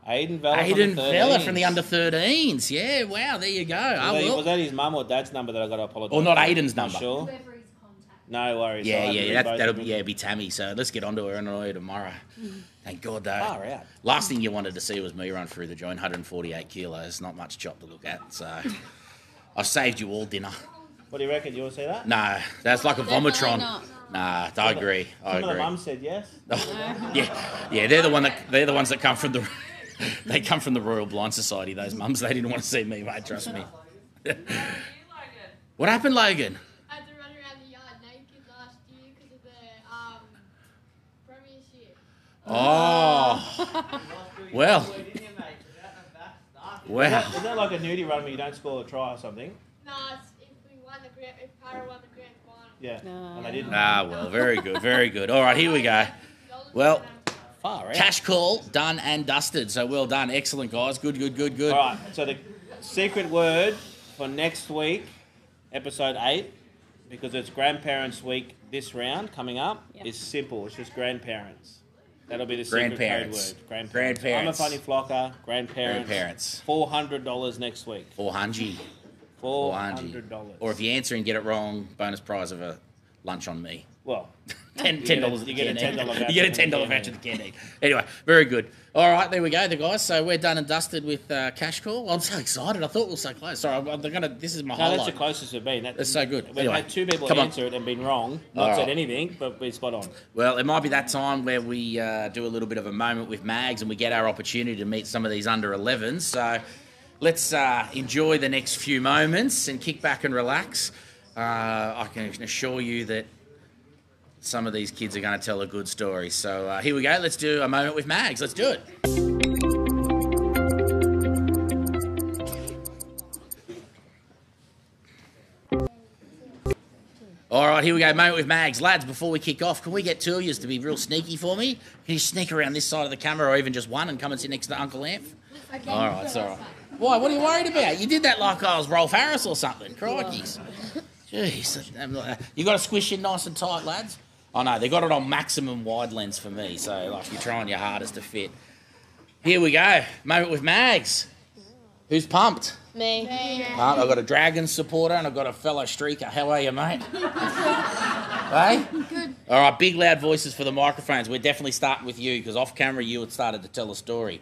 Aiden Vella from the under-13s. Yeah, wow, there you go. Was that his mum or dad's number that I got to apologise? Or not Aiden's number. Sure. No worries. That'll be Tammy. So let's get onto her and annoy her tomorrow. Thank God, though. Far out. Last thing you wanted to see was me run through the joint, 148 kilos. Not much chop to look at. So I saved you all dinner. What do you reckon? You want to see that? No, that's like a vomitron. Nah, I agree. Some of the mums said yes. Oh, yeah. They're the ones that come from the. They come from the Royal Blind Society, those mums. They didn't want to see me, mate, trust me. What happened, Logan? I had to run around the yard naked last year Oh. Well. Wow. Is that like a nudie run where you don't score a try or something? No, it's if Para won the grand final. Yeah. No. And they didn't. Ah, well, very good, very good. All right, here we go. Well, cash call done and dusted. So well done, excellent guys. Good. All right. So the secret word for next week, episode 8, because it's grandparents week this round coming up, is simple. It's just grandparents. That'll be the secret code word. Grandparents. I'm a funny flocker. Grandparents. $400 next week. $400. Or if you answer and get it wrong, bonus prize of a lunch on me. Well, $10 at the you get a $10 voucher. You get a $10 voucher at the candy. Anyway, very good. All right, there we go, the guys. So we're done and dusted with cash call. I'm so excited. I thought we were so close. Sorry, this is my highlight. That's the closest we've been. That's so good. We've had 2 people answer it and been wrong, not said anything, but we're spot on. Well, it might be that time where we do a little bit of a moment with Mags and we get our opportunity to meet some of these under 11s. So let's enjoy the next few moments and kick back and relax. I can assure you that some of these kids are going to tell a good story. So here we go. Let's do a moment with Mags. Let's do it. All right, here we go. Moment with Mags. Lads, before we kick off, can we get 2 of you to be real sneaky for me? Can you sneak around this side of the camera or even just one and come and sit next to Uncle Amph? Okay. All right, it's all right. Why? What are you worried about? You did that like I was Rolf Harris or something. Crikeys. Jeez. You got to squish in nice and tight, lads. Oh, no, they got it on maximum wide lens for me, so like you're trying your hardest to fit. Here we go. Moment with Mags. Who's pumped? Me. I've got a Dragons supporter and I've got a fellow streaker. How are you, mate? Hey? Good. All right, big loud voices for the microphones. We're definitely starting with you because off camera you had started to tell a story.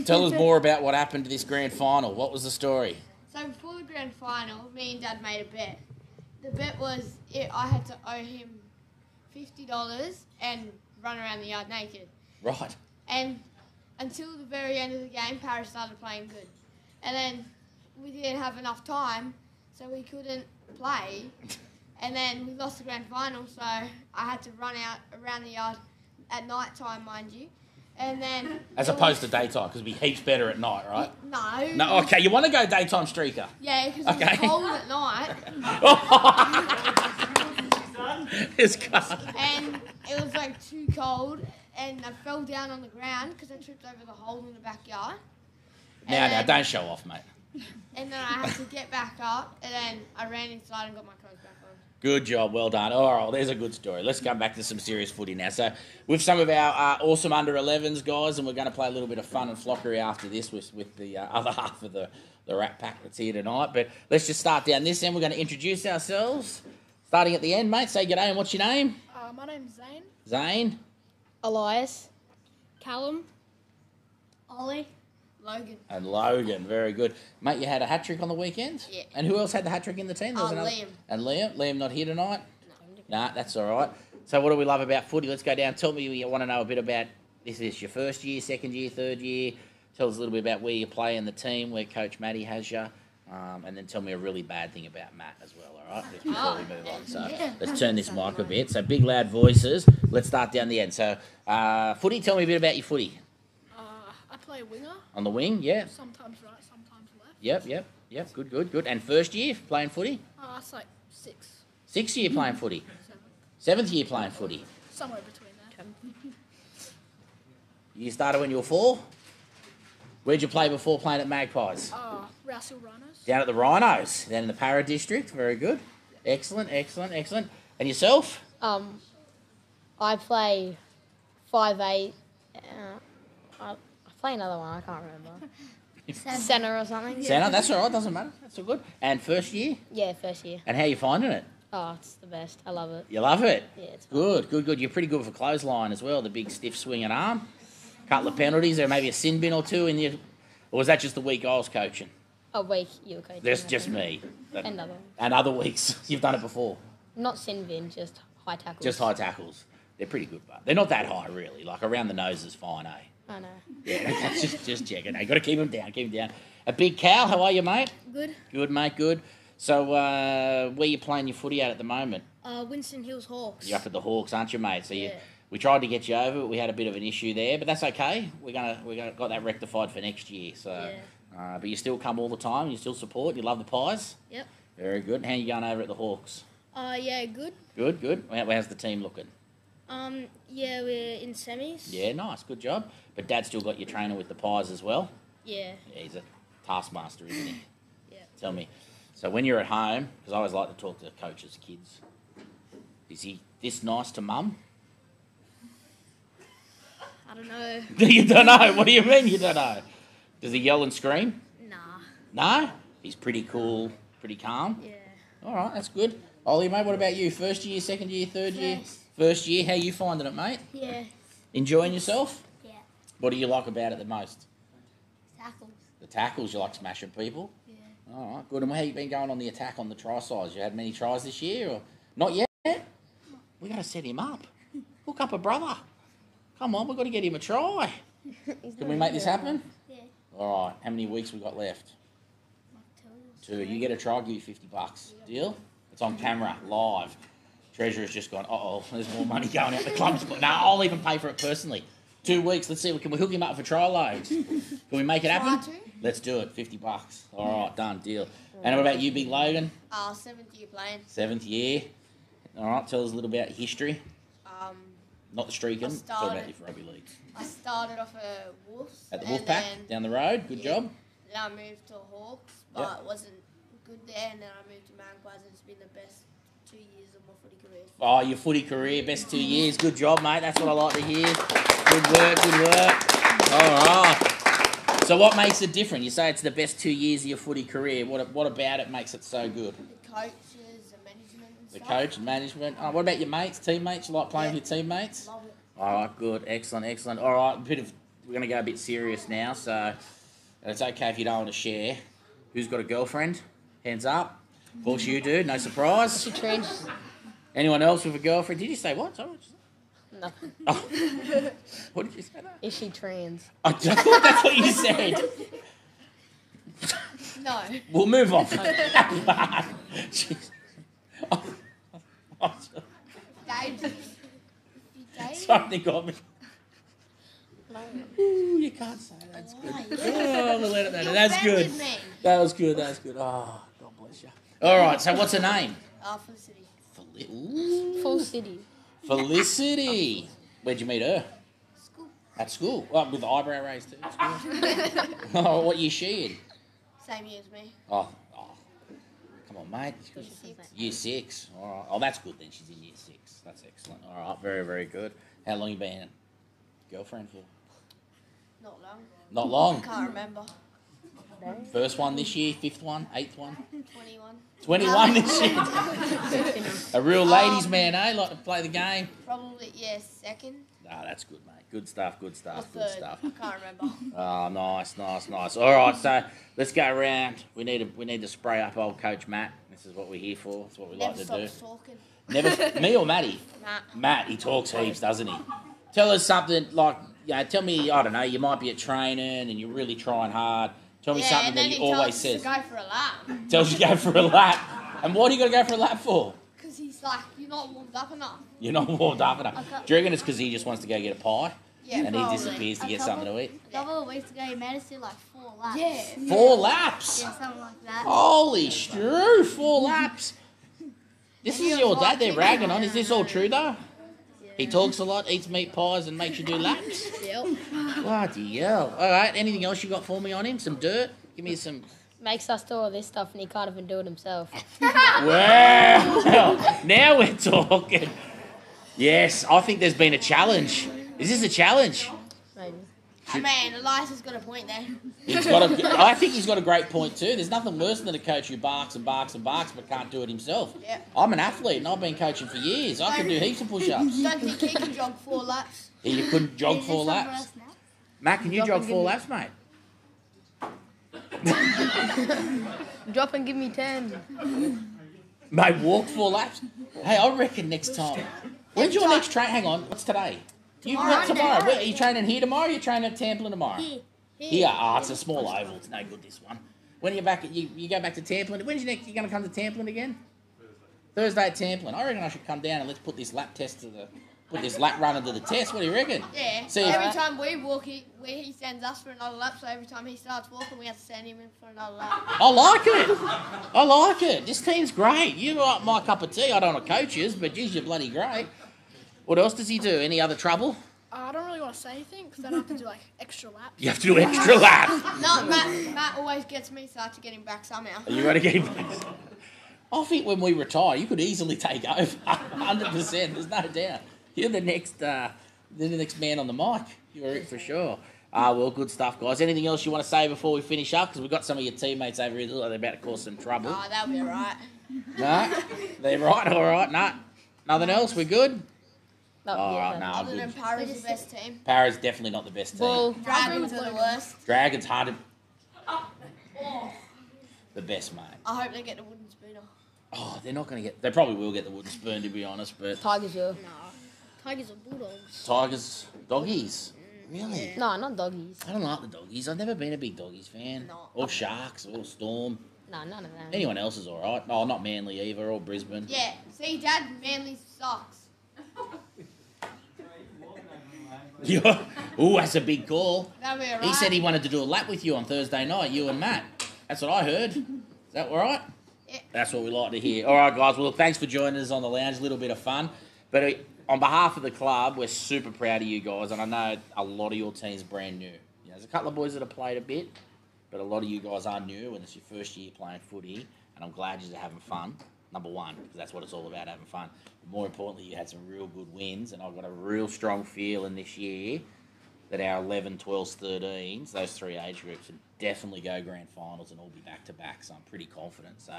Tell us more about what happened to this grand final. What was the story? So before the grand final, me and Dad made a bet. The bet was I had to owe him $50 and run around the yard naked. Right. And until the very end of the game, Paris started playing good. And then we didn't have enough time, so we couldn't play. And then we lost the grand final, so I had to run out around the yard at night time, mind you. And then as opposed to daytime, because it'd be heaps better at night, right? No. No, okay, you want to go daytime streaker? Yeah, because it was cold at night. It's cold. And it was like too cold, and I fell down on the ground because I tripped over the hole in the backyard. Now, don't show off, mate. And then I had to get back up, and then I ran inside and got my clothes back on. Good job, well done. All right, there's a good story. Let's come back to some serious footy now. So, with some of our awesome under-11s, guys, and we're going to play a little bit of fun and flockery after this with the other half of the Rat Pack that's here tonight. But let's just start down this end. We're going to introduce ourselves. Starting at the end, mate. Say g'day and what's your name? My name's Zane. Zane. Elias. Callum. Ollie. Logan. And Logan, very good. Mate, you had a hat-trick on the weekend? Yeah. And who else had the hat-trick in the team? Liam. And Liam? Liam not here tonight? No. Nah, that's all right. So what do we love about footy? Let's go down. Tell me you want to know a bit about, this is your first year, second year, third year. Tell us a little bit about where you play in the team, where Coach Matty has you. And then tell me a really bad thing about Matt as well, all right? Just before we move on. So let's turn this mic a bit. So big, loud voices. Let's start down the end. So footy, tell me a bit about your footy. I play winger. On the wing, yeah. Sometimes right, sometimes left. Yep. Good. And first year playing footy? It's like 6. 6th year playing footy? 7. 7th year playing footy? Somewhere between there. You started when you were 4? Where'd you play before playing at Magpies? Rouse Hill Rhinos. Down at the Rhinos, down in the Para district. Very good. Excellent. And yourself? I play 5'8". I play another one. I can't remember. Centre or something. Centre. That's all right. Doesn't matter. That's all good. And first year? Yeah, first year. And how you finding it? Oh, it's the best. I love it. You love it? Yeah, it's fun. Good. You're pretty good for clothesline as well. The big stiff swinging arm. Couple of penalties. Or maybe a sin bin or two in your. Or was that just the week I was coaching? A week you were coaching. That's just me. Another. And other weeks you've done it before. Not sin bin, just high tackles. Just high tackles. They're pretty good, but they're not that high really. Like around the nose is fine, eh? I know. Yeah, just checking. You got to keep them down. A big Cal, how are you, mate? Good. Good, mate. Good. So, where you playing your footy at the moment? Winston Hills Hawks. You're up at the Hawks, aren't you, mate? So We tried to get you over, but we had a bit of an issue there. But that's okay. We got that rectified for next year. So, but you still come all the time. You still support. You love the Pies. Yep. Very good. How you going over at the Hawks? Yeah, good. Good. How's the team looking? Yeah, we're in semis. Yeah, nice. Good job. But Dad's still got your trainer with the Pies as well. Yeah. Yeah, he's a taskmaster, isn't he? Yeah. Tell me. So when you're at home, because I always like to talk to coaches' kids, is he this nice to Mum? I don't know. You don't know? What do you mean you don't know? Does he yell and scream? Nah. No? He's pretty cool, pretty calm? Yeah. All right, that's good. Ollie, mate, what about you? First year, second year, third year? First year. How you finding it, mate? Yeah. Enjoying yourself? Yeah. What do you like about it the most? Tackles. The tackles. You like smashing people? Yeah. All right, good. And how you been going on the attack on the try size? You had many tries this year or not yet? We got to set him up. Hook up a brother. Come on, we've got to get him a try. Can we make this happen? Yeah. All right. How many weeks we got left? Like 2. You get a try, I'll give you $50. Deal? It's on camera, live. Treasurer's just gone, uh-oh, there's more money going out the clubs. No, I'll even pay for it personally. 2 weeks, let's see, can we hook him up for try loads? Can we make it happen? Let's do it, $50. All right, done, deal. And what about you, Big Logan? 7th year playing. 7th year. All right, tell us a little about history. Not the streaking, talk about your rugby league. I started off at Wolves. At the Wolfpack, down the road, good job. Then I moved to Hawks, but it wasn't good there, and then I moved to Magpies, and it's been the best 2 years of my footy career. Oh, your footy career, best 2 years. Good job, mate. That's what I like to hear. Good work. All right. So what makes it different? You say it's the best 2 years of your footy career. What about it makes it so good? The coaches, the management and The stuff. coach and management. Oh, what about your mates, teammates? You like playing with your teammates? Love it. All right, good. Excellent. All right, we're going to go a bit serious now, so it's okay if you don't want to share. Who's got a girlfriend? Hands up. Of course you do. No surprise. She trans. Anyone else with a girlfriend? Did you say what? Sorry. Nothing. Oh. What did you say? Is she trans? I thought that's what you said. No. We'll move on. Jeez. Something got me. Ooh, you can't say that's good. Oh, we'll let it matter. That's good. That was good. Oh, God bless you. All right, so what's her name? Felicity. Full city. Felicity. Where'd you meet her? School. At school. Well, with the eyebrow raised too. Oh, what year she in? Same year as me. Oh, come on, mate. Year 6. All right. Oh, that's good then. She's in year 6. That's excellent. All right, very, very good. How long you been girlfriend for? Not long. Not long. I can't remember. First one this year, 5th one, 8th one? 21. 21 this year. A real ladies' man, eh? Like to play the game? Probably, yeah, 2nd. Ah, that's good, mate. Good stuff. Or 3rd. I can't remember. Oh, nice. All right, so let's go around. We need to spray up old Coach Matt. This is what we're here for. It's what we like to do. Talking. Never, me or Matty? Matt, he talks heaps, doesn't he? Tell us something like, tell me, I don't know, you might be at training and you're really trying hard. Tell me something that he always says. Tells you to go for a lap. Tells you to go for a lap. And what do you got to go for a lap for? Because he's like, you're not warmed up enough. You're not warmed up enough. Do you reckon it's because he just wants to go get a pie? Yeah, and probably. he disappears to get something to eat? A couple of weeks ago, he made us do like 4 laps. Yeah. 4 laps? Yeah, something like that. Holy strew, 4 laps. This is your dad they're ragging on. Is this all true, though? He talks a lot, eats meat pies, and makes you do laps? Yep. Bloody hell. All right, anything else you got for me on him? Some dirt? Give me some... Makes us do all this stuff and he can't even do it himself. Well, now we're talking. Yes, I think there's been a challenge. Is this a challenge? Maybe. Oh, man, Elias's got a point there. I think he's got a great point too. There's nothing worse than a coach who barks and barks and barks but can't do it himself. Yeah. I'm an athlete and I've been coaching for years. I can do heaps of push-ups. Don't think he can jog 4 laps. You couldn't jog 4 laps? Matt, can you jog 4 laps, mate? Drop and give me 10. Mate, walk 4 laps? Hey, I reckon next time. When's your next train? Hang on, what's today? Tomorrow. Where, are you training here tomorrow or are you training at Tamplin tomorrow? Here. Oh, it's a small oval. It's no good, this one. When are you back? You go back to Tamplin. When's you going to come to Tamplin again? Thursday at Tamplin. I reckon I should come down and let's put this lap test to the Put this lap runner to the test. What do you reckon? Yeah. See, every time we walk, he sends us for another lap. So every time he starts walking, we have to send him in for another lap. I like it. I like it. This team's great. You're like my cup of tea. I don't want to coach you, but geez, you're bloody great. What else does he do? Any other trouble? I don't really want to say anything because then I have to do like extra laps. You have to do extra laps. No, Matt always gets me, so I have to get him back somehow. You got to get him back. I think when we retire, you could easily take over. 100%. There's no doubt. You're the next man on the mic. You're it for sure. Well, good stuff, guys. Anything else you want to say before we finish up? Because we've got some of your teammates over here that look like they're about to cause some trouble. Oh, that'll be all right. No? They're right? All right. No. Nothing else? We're good? All right, no, Other than Para's the best team. Para's definitely not the best team. Well, Dragons are the worst. Dragons hard to... The best, mate. I hope they get the wooden spooner. Oh, they're not going to get... They probably will get the wooden spoon, to be honest, but... Tigers, yeah. Nah. Tigers are bulldogs. Tigers... Doggies? Really? No, not doggies. I don't like the doggies. I've never been a big doggies fan. No. Or Sharks, or Storm. No, none of them. Anyone else is all right. Oh, not Manly either, or Brisbane. Yeah. See, Dad, Manly sucks. Yeah. Ooh, that's a big call. That'll be all right. He said he wanted to do a lap with you on Thursday night, you and Matt. That's what I heard. Is that all right? Yeah. That's what we like to hear. All right, guys. Well, thanks for joining us on the lounge. A little bit of fun. But on behalf of the club, we're super proud of you guys. And I know a lot of your team's brand new. There's a couple of boys that have played a bit, but a lot of you guys are new, and it's your first year playing footy. And I'm glad you're having fun. Number one, because that's what it's all about, having fun. But more importantly, you had some real good wins, and I've got a real strong feeling this year that our 11, 12s, 13s, those three age groups, will definitely go grand finals and all be back-to-back, so I'm pretty confident. So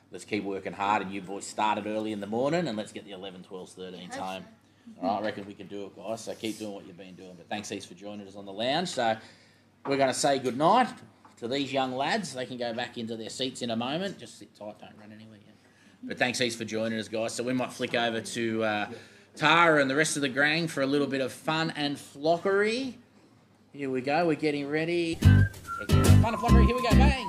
let's keep working hard, and you boys started early in the morning, and let's get the 11, 12s, 13s home. All right, I reckon we can do it, guys, so keep doing what you've been doing. But thanks heaps for joining us on the lounge. So we're going to say goodnight to these young lads. They can go back into their seats in a moment. Just sit tight, don't run anywhere yet. But thanks heaps for joining us, guys. So we might flick over to Tara and the rest of the gang for a little bit of fun and flockery. Here we go. We're getting ready. Fun and flockery. Here we go. Bang.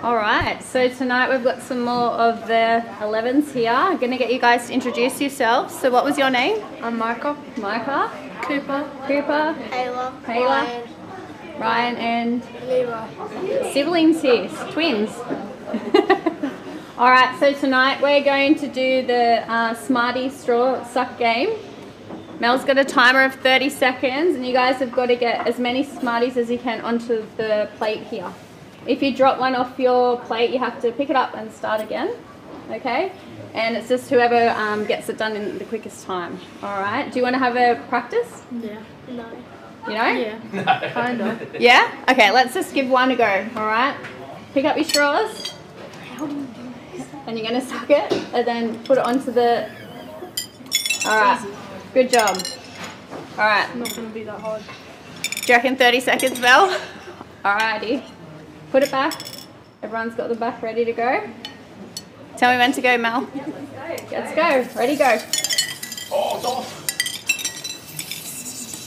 All right. So tonight we've got some more of the 11s here. I'm going to get you guys to introduce yourselves. So what was your name? I'm Micah. Micah. Cooper. Cooper. Ayla. Ayla. Ryan and Levi. siblings here, twins. Alright, so tonight we're going to do the Smarty Straw Suck game. Mel's got a timer of 30 seconds and you guys have got to get as many Smarties as you can onto the plate here. If you drop one off your plate, you have to pick it up and start again, okay? And it's just whoever gets it done in the quickest time, alright? Do you want to have a practice? Yeah. No. You know? Yeah. Kind of. Yeah? Okay, let's just give one a go, alright? Pick up your straws. How do you do this? And you're going to suck it and then put it onto the... Alright, good job. Alright. Not going to be that hard. Do you reckon 30 seconds, Mel? Alrighty. Put it back. Everyone's got the back ready to go. Tell me when to go, Mel. Let's go. Ready, go. Oh, it's off.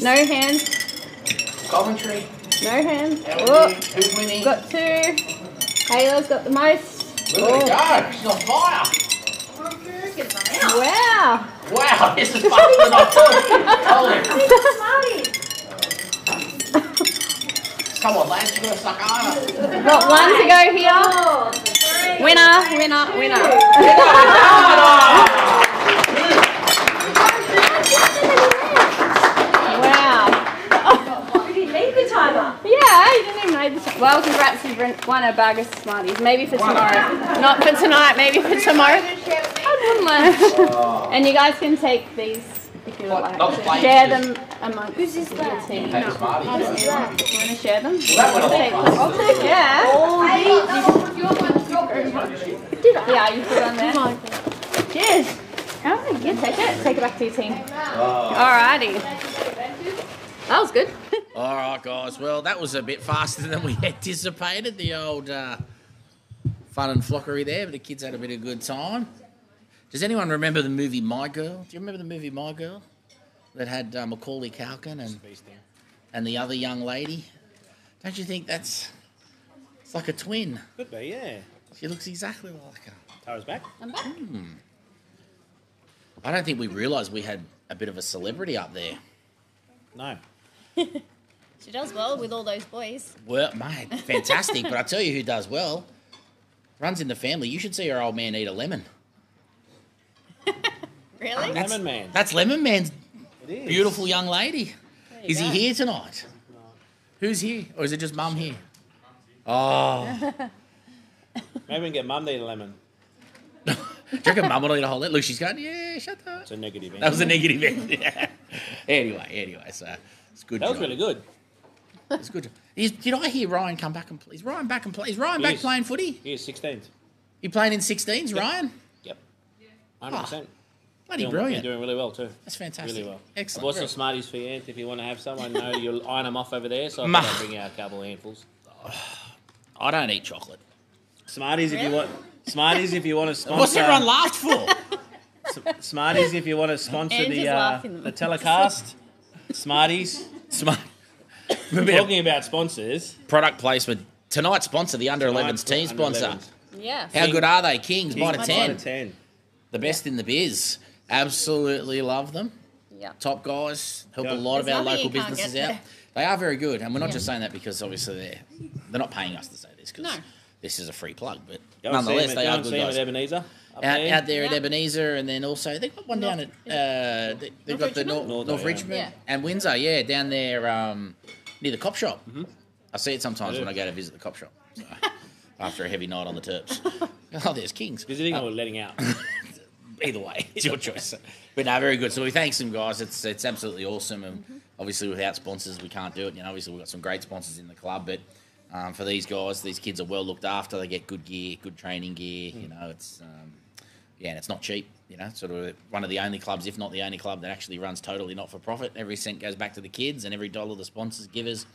No hands. Coventry. No hands. Oh, who's winning? Got two. Ayla's got the most. Look at her go. She's on fire. Wow. Wow, this is faster than I thought. Come on, lads, you're going to suck harder. Got one to go here. Winner, winner, winner. Wow. Did he leave the timer? Yeah, you didn't even know the timer. Well, congrats, you've won a bag of Smarties. Maybe for tomorrow. Not for tonight, maybe for tomorrow. And you guys can take these if you would like. Share them amongst your team. Take Smarties. You want to share them? I'll take them. Yeah. Yeah, you put it on there. Cheers. Oh, yeah, take it. Take it back to your team. Alrighty. That was good. All right, guys. Well, that was a bit faster than we anticipated. The old fun and flockery there, but the kids had a bit of good time. Does anyone remember the movie My Girl? Do you remember the movie My Girl? That had Macaulay Culkin and the other young lady? Don't you think it's like a twin? Could be, yeah. She looks exactly like her. Tara's back? I'm back. I don't think we realised we had a bit of a celebrity up there. No. She does well with all those boys. Well, mate, fantastic. But I tell you who does well. Runs in the family. You should see her old man eat a lemon. Really? Lemon Man. That's Lemon Man's It is. beautiful young lady. Is he go. here tonight? No. Who's here? Or is it just Mum here? Oh. Maybe we can get Mum to eat a lemon. Do you reckon Mum will eat a whole lemon? Look, she's going, yeah, shut up. It's a negative answer. That was a negative answer. Yeah. Anyway, so it's good. That was really good. It's good. Did I hear Ryan come back and play? Is Ryan back and play? Is Ryan back playing footy? He is 16th. You playing in 16s, Ryan? Yep. 100%. Bloody brilliant. You're doing really well too. That's fantastic. Really well. Excellent. I've bought some Smarties for you, Ant, if you want to have some. I know you'll iron them off over there, so I'll bring out a couple of handfuls. I don't eat chocolate. Smarties if you want. Smarties if you want to sponsor. What's everyone laughed for? Smarties if you want to sponsor the telecast. Smarties. Talking about sponsors. Product placement. Tonight's sponsor, the under-11s team sponsor. Yeah. How good are they? Kings, by to 10. 10. The best in the biz. Absolutely love them. Yeah. Top guys. Help a lot of our local businesses out. They are very good. And we're not just saying that because obviously they're not paying us to say this because this is a free plug. But nonetheless, they are good guys. At Ebenezer. Out there at Ebenezer, and then also they've got one down at they've got the North Richmond and Windsor, down there near the cop shop. Mm-hmm. I see it sometimes when I go to visit the cop shop. So, after a heavy night on the Terps. Oh, there's Kings. Visiting or letting out? Either way, it's your choice. But no, very good. So we thank some guys. It's absolutely awesome, and obviously without sponsors we can't do it. You know, obviously we've got some great sponsors in the club, but for these guys, these kids are well looked after. They get good gear, good training gear. You know, it's and it's not cheap. You know, sort of one of the only clubs, if not the only club, that actually runs totally not for profit. Every cent goes back to the kids, and every dollar the sponsors give us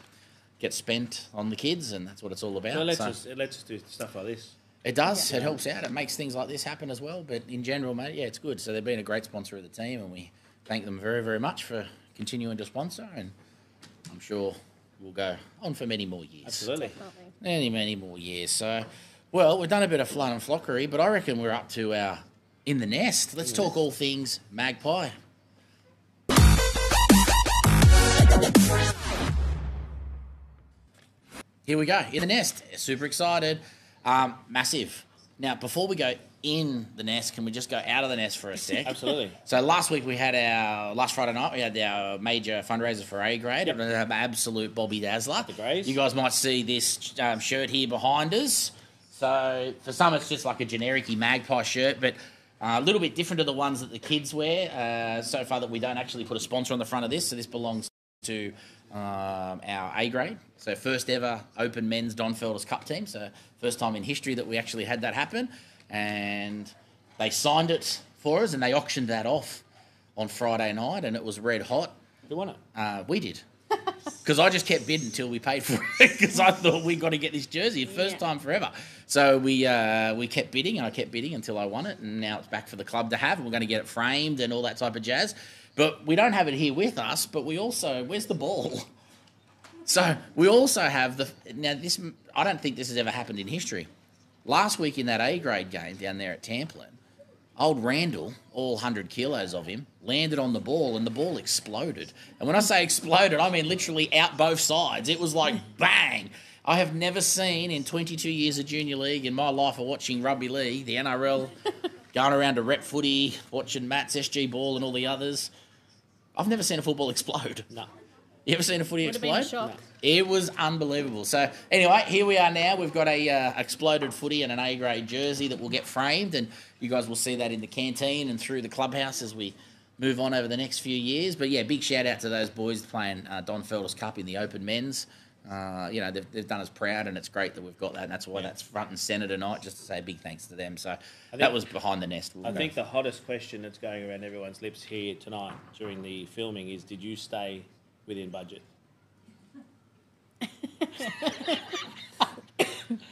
gets spent on the kids, and that's what it's all about. Well, it lets us do stuff like this. It does. It helps out. It makes things like this happen as well. But in general, mate, it's good. So they've been a great sponsor of the team, and we thank them very, very much for continuing to sponsor. And I'm sure we'll go on for many more years. Absolutely. Many, many more years. So, well, we've done a bit of fun and flockery, but I reckon we're up to our In the Nest. Let's talk all things Magpie. Here we go, In the Nest. Super excited. Massive. Now, before we go in the nest, can we just go out of the nest for a sec? Absolutely. So last Friday night, we had our major fundraiser for A grade. Yep. An absolute Bobby Dazzler. The Greys. You guys might see this shirt here behind us. So for some, it's just like a generic-y Magpie shirt, but a little bit different to the ones that the kids wear. So far that we don't actually put a sponsor on the front of this, so this belongs to our A grade. So first ever Open Men's Don Felder's Cup team. So first time in history that we actually had that happen. And they signed it for us and they auctioned that off on Friday night and it was red hot. Who won it? We did. Because I just kept bidding until we paid for it because I thought we got to get this jersey first time forever. So we kept bidding and I kept bidding until I won it and now it's back for the club to have and we're going to get it framed and all that type of jazz. But we don't have it here with us, but we also... Where's the ball? So we also have the... Now, this... I don't think this has ever happened in history. Last week in that A-grade game down there at Tamplin, old Randall, all 100 kilos of him, landed on the ball and the ball exploded. And when I say exploded, I mean literally out both sides. It was like bang. I have never seen in 22 years of junior league in my life of watching rugby league, the NRL, going around to rep footy, watching Matt's SG Ball and all the others... I've never seen a football explode. No. You ever seen a footy explode? Would have been a shock. No. It was unbelievable. So, anyway, here we are now. We've got a exploded footy and an A-grade jersey that will get framed, and you guys will see that in the canteen and through the clubhouse as we move on over the next few years. But, yeah, big shout-out to those boys playing Don Felder's Cup in the Open Men's. You know, they've done us proud, and it's great that we've got that, and that's why that's front and centre tonight, just to say a big thanks to them. So that was behind the nest. I think the hottest question that's going around everyone's lips here tonight during the filming is, did you stay within budget?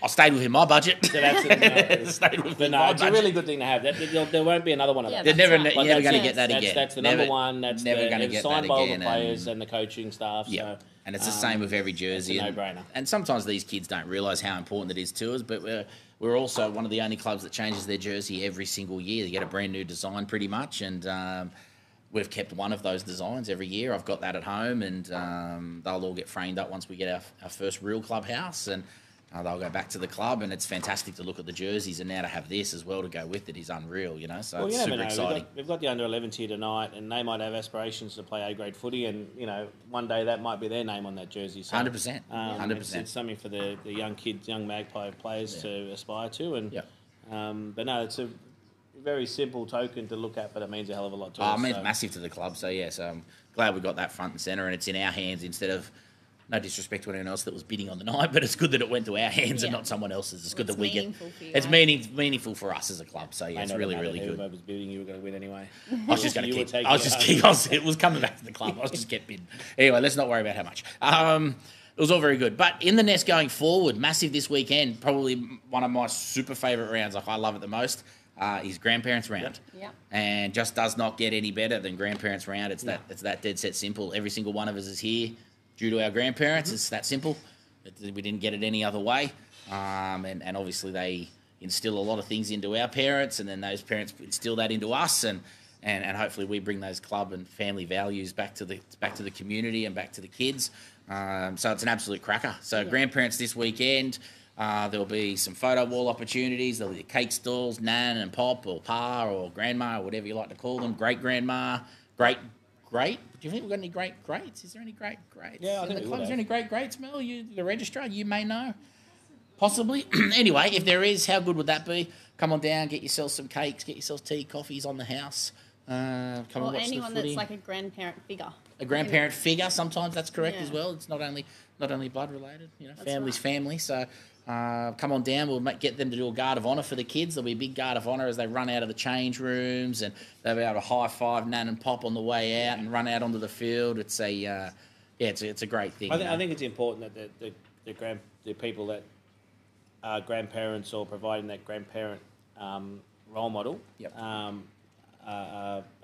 I stayed within my budget. So that's it's a really good thing to have. There won't be another one of that. You're never going to get that again. That's the number one. That's never going to get signed that by all again. the players and the coaching staff. Yeah. So, and it's the same with every jersey. It's a no-brainer. And sometimes these kids don't realise how important it is to us, but we're also one of the only clubs that changes their jersey every single year. They get a brand new design pretty much, and we've kept one of those designs every year. I've got that at home, and they'll all get framed up once we get our first real clubhouse, and they'll go back to the club, and it's fantastic to look at the jerseys, and now to have this as well to go with it is unreal, so it's super exciting. We've got the under-11s here tonight, and they might have aspirations to play A-grade footy, and, one day that might be their name on that jersey. So, 100%. 100%. It's something for the young kids, young Magpie players to aspire to. And but no, it's a very simple token to look at, but it means a hell of a lot to us. It means massive to the club, so I'm glad we got that front and centre, and it's in our hands instead of... No disrespect to anyone else that was bidding on the night, but it's good that it went to our hands and not someone else's. It's good that we get. It's meaningful for us as a club. So it's really good. Whoever was bidding, you were going to win anyway. I was just going to keep. It was coming back to the club. I was just kept bidding. Anyway, let's not worry about how much. It was all very good, but in the nest going forward, massive this weekend. Probably one of my super favourite rounds. Like I love it the most. Is grandparents round. Yep. And just does not get any better than grandparents round. It's that dead set simple. Every single one of us is here due to our grandparents. It's that simple. We didn't get it any other way. And obviously they instill a lot of things into our parents, and then those parents instill that into us, and hopefully we bring those club and family values back to the community and back to the kids. So it's an absolute cracker. So grandparents this weekend, there'll be some photo wall opportunities. There'll be cake stalls, nan and pop or pa or grandma or whatever you like to call them. Great grandma, great. Do you think we've got any greats? Is there any greats? Yeah, I think Is there any greats, Mel? You, the registrar, you may know. Possibly. Anyway, if there is, how good would that be? Come on down, get yourself some cakes, get yourselves tea, coffees on the house. Come and watch the anyone footy. that's like a grandparent figure. A grandparent figure, sometimes that's correct as well. It's not only blood related, family's family. So come on down. We'll get them to do a guard of honour for the kids. There'll be a big guard of honour as they run out of the change rooms, and they'll be able to high five Nan and Pop on the way out and run out onto the field. It's it's a great thing. I think it's important that the people that are grandparents or providing that grandparent role model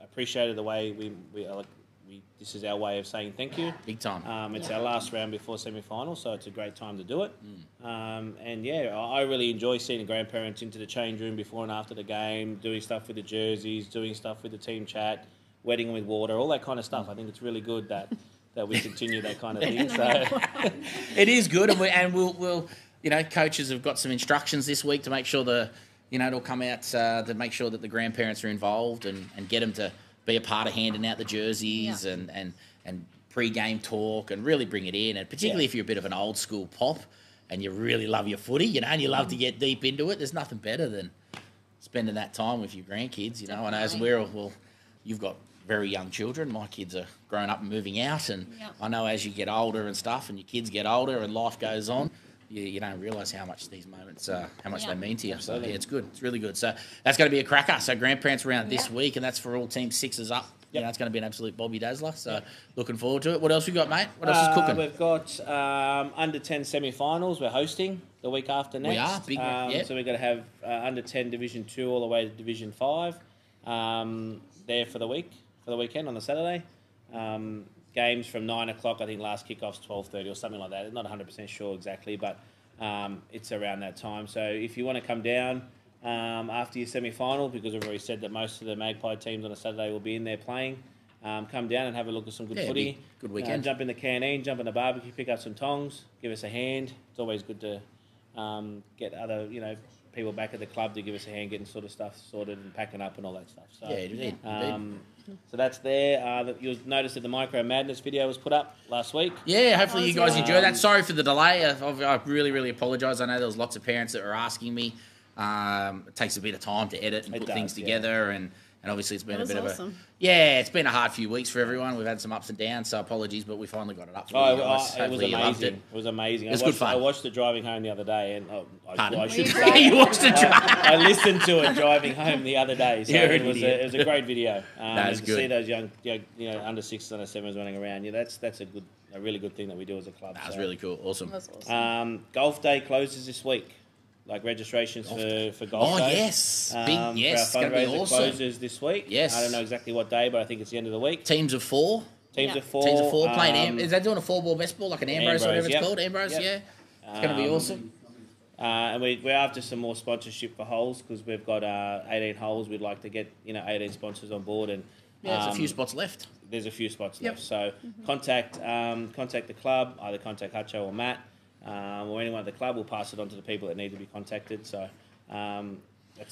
appreciated the way we this is our way of saying thank you. Big time. It's our last round before semi-final, so it's a great time to do it. I really enjoy seeing the grandparents into the change room before and after the game, doing stuff with the jerseys, doing stuff with the team chat, wetting them with water, all that kind of stuff. I think it's really good that we continue that kind of thing. So it is good, and we'll coaches have got some instructions this week to make sure it'll come out to make sure that the grandparents are involved and get them to be a part of handing out the jerseys and pre-game talk and really bring it in. And particularly if you're a bit of an old school pop and you really love your footy, and you love to get deep into it, there's nothing better than spending that time with your grandkids. I know as you've got very young children. My kids are growing up and moving out, and I know as you get older and stuff and your kids get older and life goes on, you don't realise how much these moments, how much they mean to you. So, it's good. It's really good. So, that's going to be a cracker. So, grandparents round this week, and that's for all Team 6s up. It's going to be an absolute Bobby Dazzler. So, looking forward to it. What else we got, mate? What else is cooking? We've got under 10 semi-finals. We're hosting the week after next. We are. Big, So, we're going to have under 10 Division 2 all the way to Division 5 there for the weekend on the Saturday. Games from 9 o'clock. I think last kickoff's 12:30 or something like that. I'm not 100% sure exactly, but it's around that time. So if you want to come down after your semi-final, because we've already said that most of the Magpie teams on a Saturday will be in there playing, come down and have a look at some good footy. Good weekend. Jump in the canteen, jump in the barbecue, pick up some tongs, give us a hand. It's always good to get other people back at the club to give us a hand getting sort of stuff sorted and packing up and all that stuff. So, indeed. So that's there. You'll notice that the Micro Madness video was put up last week. Yeah, hopefully you guys enjoy that. Sorry for the delay. I really, really apologise. I know there was lots of parents that were asking me. It takes a bit of time to edit and put things together, and obviously it's been a bit of a... Yeah, it's been a hard few weeks for everyone. We've had some ups and downs, so apologies, but we finally got it up for you guys. It was amazing. It was amazing. It was good fun. I watched it driving home the other day, and I should say you watched it. I listened to it driving home the other day. So it was a great video. That's good. To see those young, under 6s, under 7s running around. That's a really good thing that we do as a club. That was really cool. Awesome. That's awesome. Golf Day closes this week. Like registrations for Golf Day. Oh, yes. For our fundraiser it's going to be awesome. Closes this week. Yes. I don't know exactly what day, but I think it's the end of the week. Teams of 4. Teams of 4. Teams of 4 playing. Is that doing a 4-ball best ball, like an Ambrose or whatever it's called? Ambrose, yeah. It's going to be awesome. And we're after some more sponsorship for holes because we've got 18 holes. We'd like to get 18 sponsors on board, and there's a few spots left. There's a few spots left. So contact the club, either contact Hutcho or Matt, or anyone at the club. We'll pass it on to the people that need to be contacted. So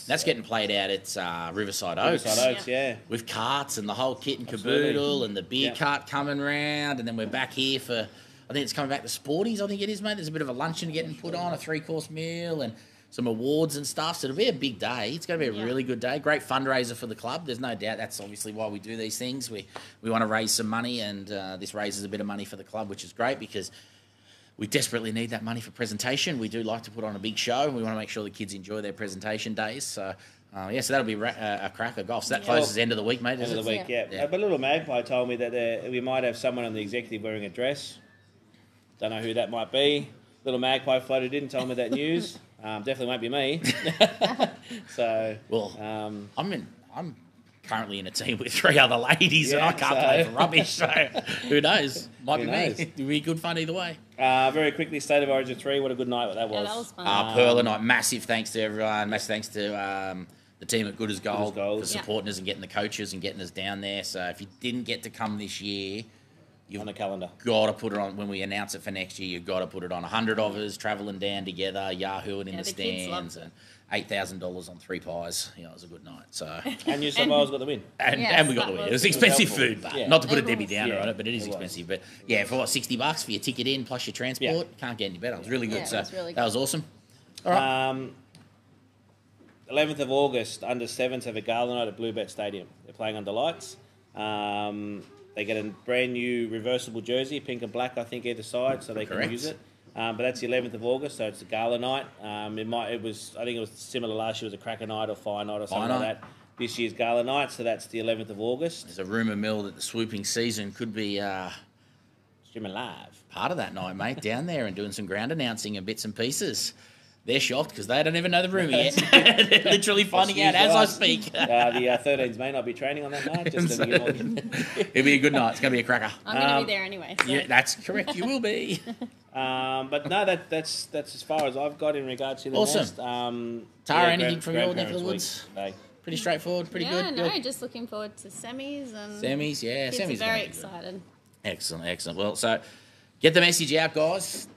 that's getting played out at Riverside Oaks. Riverside Oaks, yeah. With carts and the whole kit and caboodle and the beer cart coming round, and then we're back here for, I think it's coming back to Sporties, I think it is, mate. There's a bit of a luncheon getting put on, a 3-course meal and some awards and stuff. So it'll be a big day. It's going to be a really good day. Great fundraiser for the club. There's no doubt that's obviously why we do these things. We want to raise some money, and this raises a bit of money for the club, which is great because we desperately need that money for presentation. We do like to put on a big show. We want to make sure the kids enjoy their presentation days. So, so that'll be a cracker golf. So that closes end of the week, mate. End of the week, yeah. But little Magpie told me that we might have someone on the executive wearing a dress. Don't know who that might be. Little Magpie floated in, told me that news. Definitely won't be me. So, I'm currently in a team with 3 other ladies, and I can't play for rubbish. So who knows? Might be me. It'll be good fun either way. Very quickly, State of Origin 3. What a good night that was. Yeah, that was fun. Pearl night. Massive thanks to everyone. Massive thanks to the team at Good as Gold for supporting us and getting the coaches and getting us down there. So if you didn't get to come this year, you've on the calendar. Got to put it on when we announce it for next year. You've got to put it on. 100 of us travelling down together, yahooing in the stands, and $8,000 on 3 pies. It was a good night. So and New South Wales got the win. And we got the win. It was expensive food, but not to put a Debbie Downer on it, but it is expensive. But yeah, for $60 for your ticket in plus your transport, can't get any better. It was really good. Yeah, so really that was awesome. All right. 11th of August, under 7s have a gala night at Bluebet Stadium. They're playing under lights. They get a brand new reversible jersey, pink and black, I think, either side, so they can use it. But that's the 11th of August, so it's a gala night. I think it was similar last year. It was a cracker night or fire night or something like that. This year's gala night, so that's the 11th of August. There's a rumour mill that the swooping season could be streaming live. Part of that night, mate, down there and doing some ground announcing and bits and pieces. They're shocked because they don't even know the rumour yet. They're literally finding out as I speak. The 13s may not be training on that night. It'll be a good night. It's going to be a cracker. I'm going to be there anyway. So. Yeah, that's correct. You will be. But no, that's as far as I've got in regards to the nest. Tara, anything from your neck of the woods? Pretty straightforward, pretty good? Yeah, no, just looking forward to semis. And semis, yeah. Kids semis are very excited. Excellent. Well, so get the message out, guys.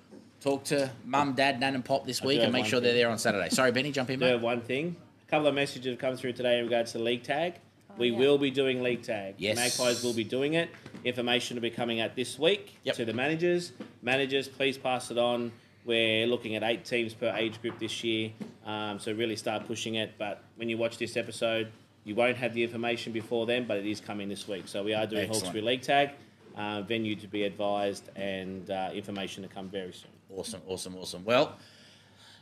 Talk to Mum, Dad, Nan and Pop this week and make sure they're there on Saturday. Sorry, Benny, jump in, mate. I have one thing. A couple of messages have come through today in regards to league tag. We will be doing league tag. Yes. Magpies will be doing it. Information will be coming out this week to the managers. Managers, please pass it on. We're looking at 8 teams per age group this year, so really start pushing it. But when you watch this episode, you won't have the information before then, but it is coming this week. So we are doing Hawkesbury league tag. Venue to be advised and information to come very soon. Awesome. Well,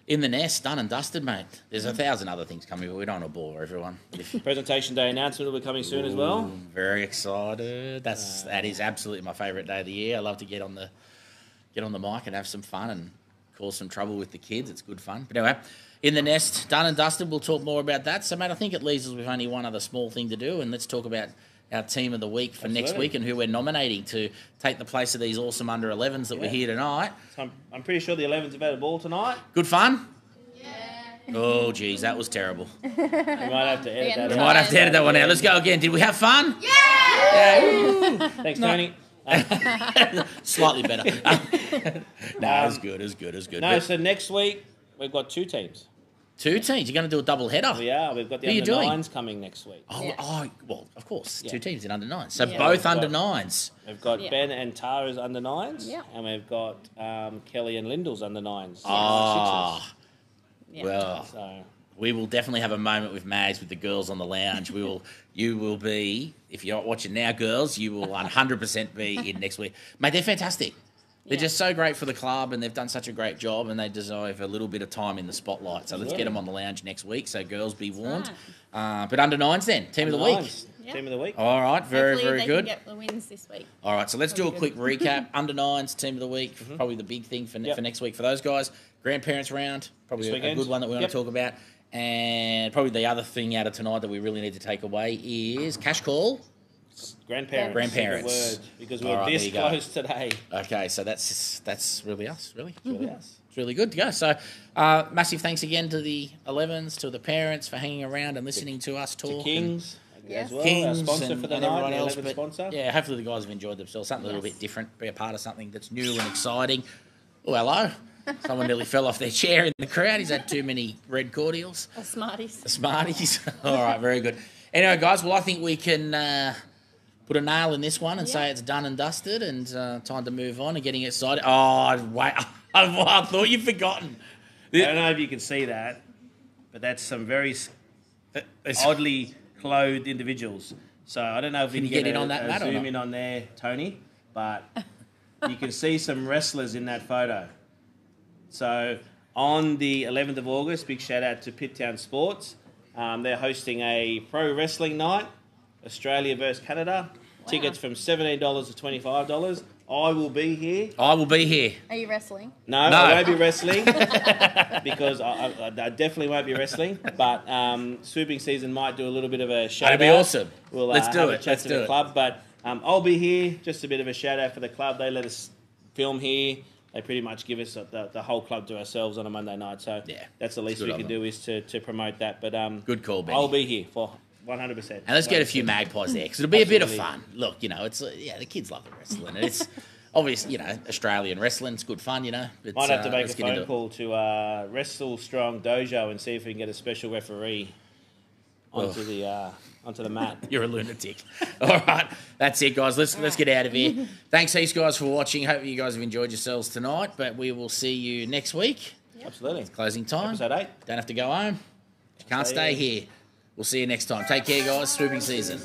in the nest, done and dusted, mate. There's 1,000 other things coming, but we don't want to bore everyone. Presentation day announcement will be coming soon as well. Very excited. That is absolutely my favourite day of the year. I love to get on the mic and have some fun and cause some trouble with the kids. It's good fun. But anyway, in the nest, done and dusted. We'll talk more about that. So, mate, I think it leaves us with only one other small thing to do, and let's talk about our team of the week for next week and who we're nominating to take the place of these awesome under 11s that we're here tonight. So I'm pretty sure the 11s have had a ball tonight. Good fun? Yeah. Oh, geez, that was terrible. We might have to edit that. We might have to edit that one out. Let's go again. Did we have fun? Yeah! Thanks, Tony. Slightly better. No, it was good. No, so next week we've got 2 teams. 2 teams? You're going to do a double header? We are. We've got the under 9s coming next week. Well, of course. 2 teams in under 9s. So both under 9s. We've got Ben and Tara's under 9s. Yeah. And we've got Kelly and Lyndall's under 9s. Well, we will definitely have a moment with Mags with the girls on the lounge. You will be, if you're not watching now, girls, you will 100% be in next week. Mate, they're fantastic. They're just so great for the club, and they've done such a great job, and they deserve a little bit of time in the spotlight. So let's get them on the lounge next week. So girls, be warned. But under 9s then, team of the week. Team of the week. All right, very good. Can get the wins this week. All right, so let's do a quick recap. Under 9s, team of the week. Probably the big thing for next week for those guys. Grandparents round, probably a good one that we want to talk about. And probably the other thing out of tonight that we really need to take away is cash call. Grandparents. Word, because we're this close today. Okay, so that's really us, really. It's really us. It's really good to go. So, massive thanks again to the 11s, to the parents for hanging around and listening to us talk. To Kings as well, Kings our sponsor for the night, everyone else. Sponsor. Yeah, hopefully the guys have enjoyed themselves. Something a little bit different, be a part of something that's new and exciting. Oh, hello. Someone nearly fell off their chair in the crowd. He's had too many red cordials. Or Smarties. The Smarties. All right, very good. Anyway, guys, well, I think we can put a nail in this one and say it's done and dusted and time to move on and getting excited. Oh, wait. I thought you'd forgotten. I don't know if you can see that, but that's some very oddly clothed individuals. So I don't know if we can get in on that zoom in on there, Tony, but you can see some wrestlers in that photo. So on the 11th of August, big shout out to Pittown Sports. They're hosting a pro wrestling night, Australia versus Canada. Wow. Tickets from $17 to $25. I will be here. I will be here. Are you wrestling? No, I won't be wrestling because I definitely won't be wrestling. But swooping season might do a little bit of a shout out. That'd be awesome. We'll Let's do it. Let's do the club. But I'll be here. Just a bit of a shout out for the club. They let us film here. They pretty much give us the whole club to ourselves on a Monday night. So that's the least we can do is to promote that. But good call, Benny. I'll be here for 100%. And let's get a few Magpies there because it'll be a bit of fun. Look, it's the kids love the wrestling. And it's obvious, Australian wrestling. It's good fun, It's, might have to make a phone call to Wrestle Strong Dojo and see if we can get a special referee onto the mat. You're a lunatic. All right, that's it, guys. Let's get out of here. Thanks, heaps, guys, for watching. Hope you guys have enjoyed yourselves tonight. But we will see you next week. Yep. Absolutely. It's closing time. Episode 8. Don't have to go home. You can't stay here. We'll see you next time. Take care, guys. Swooping season.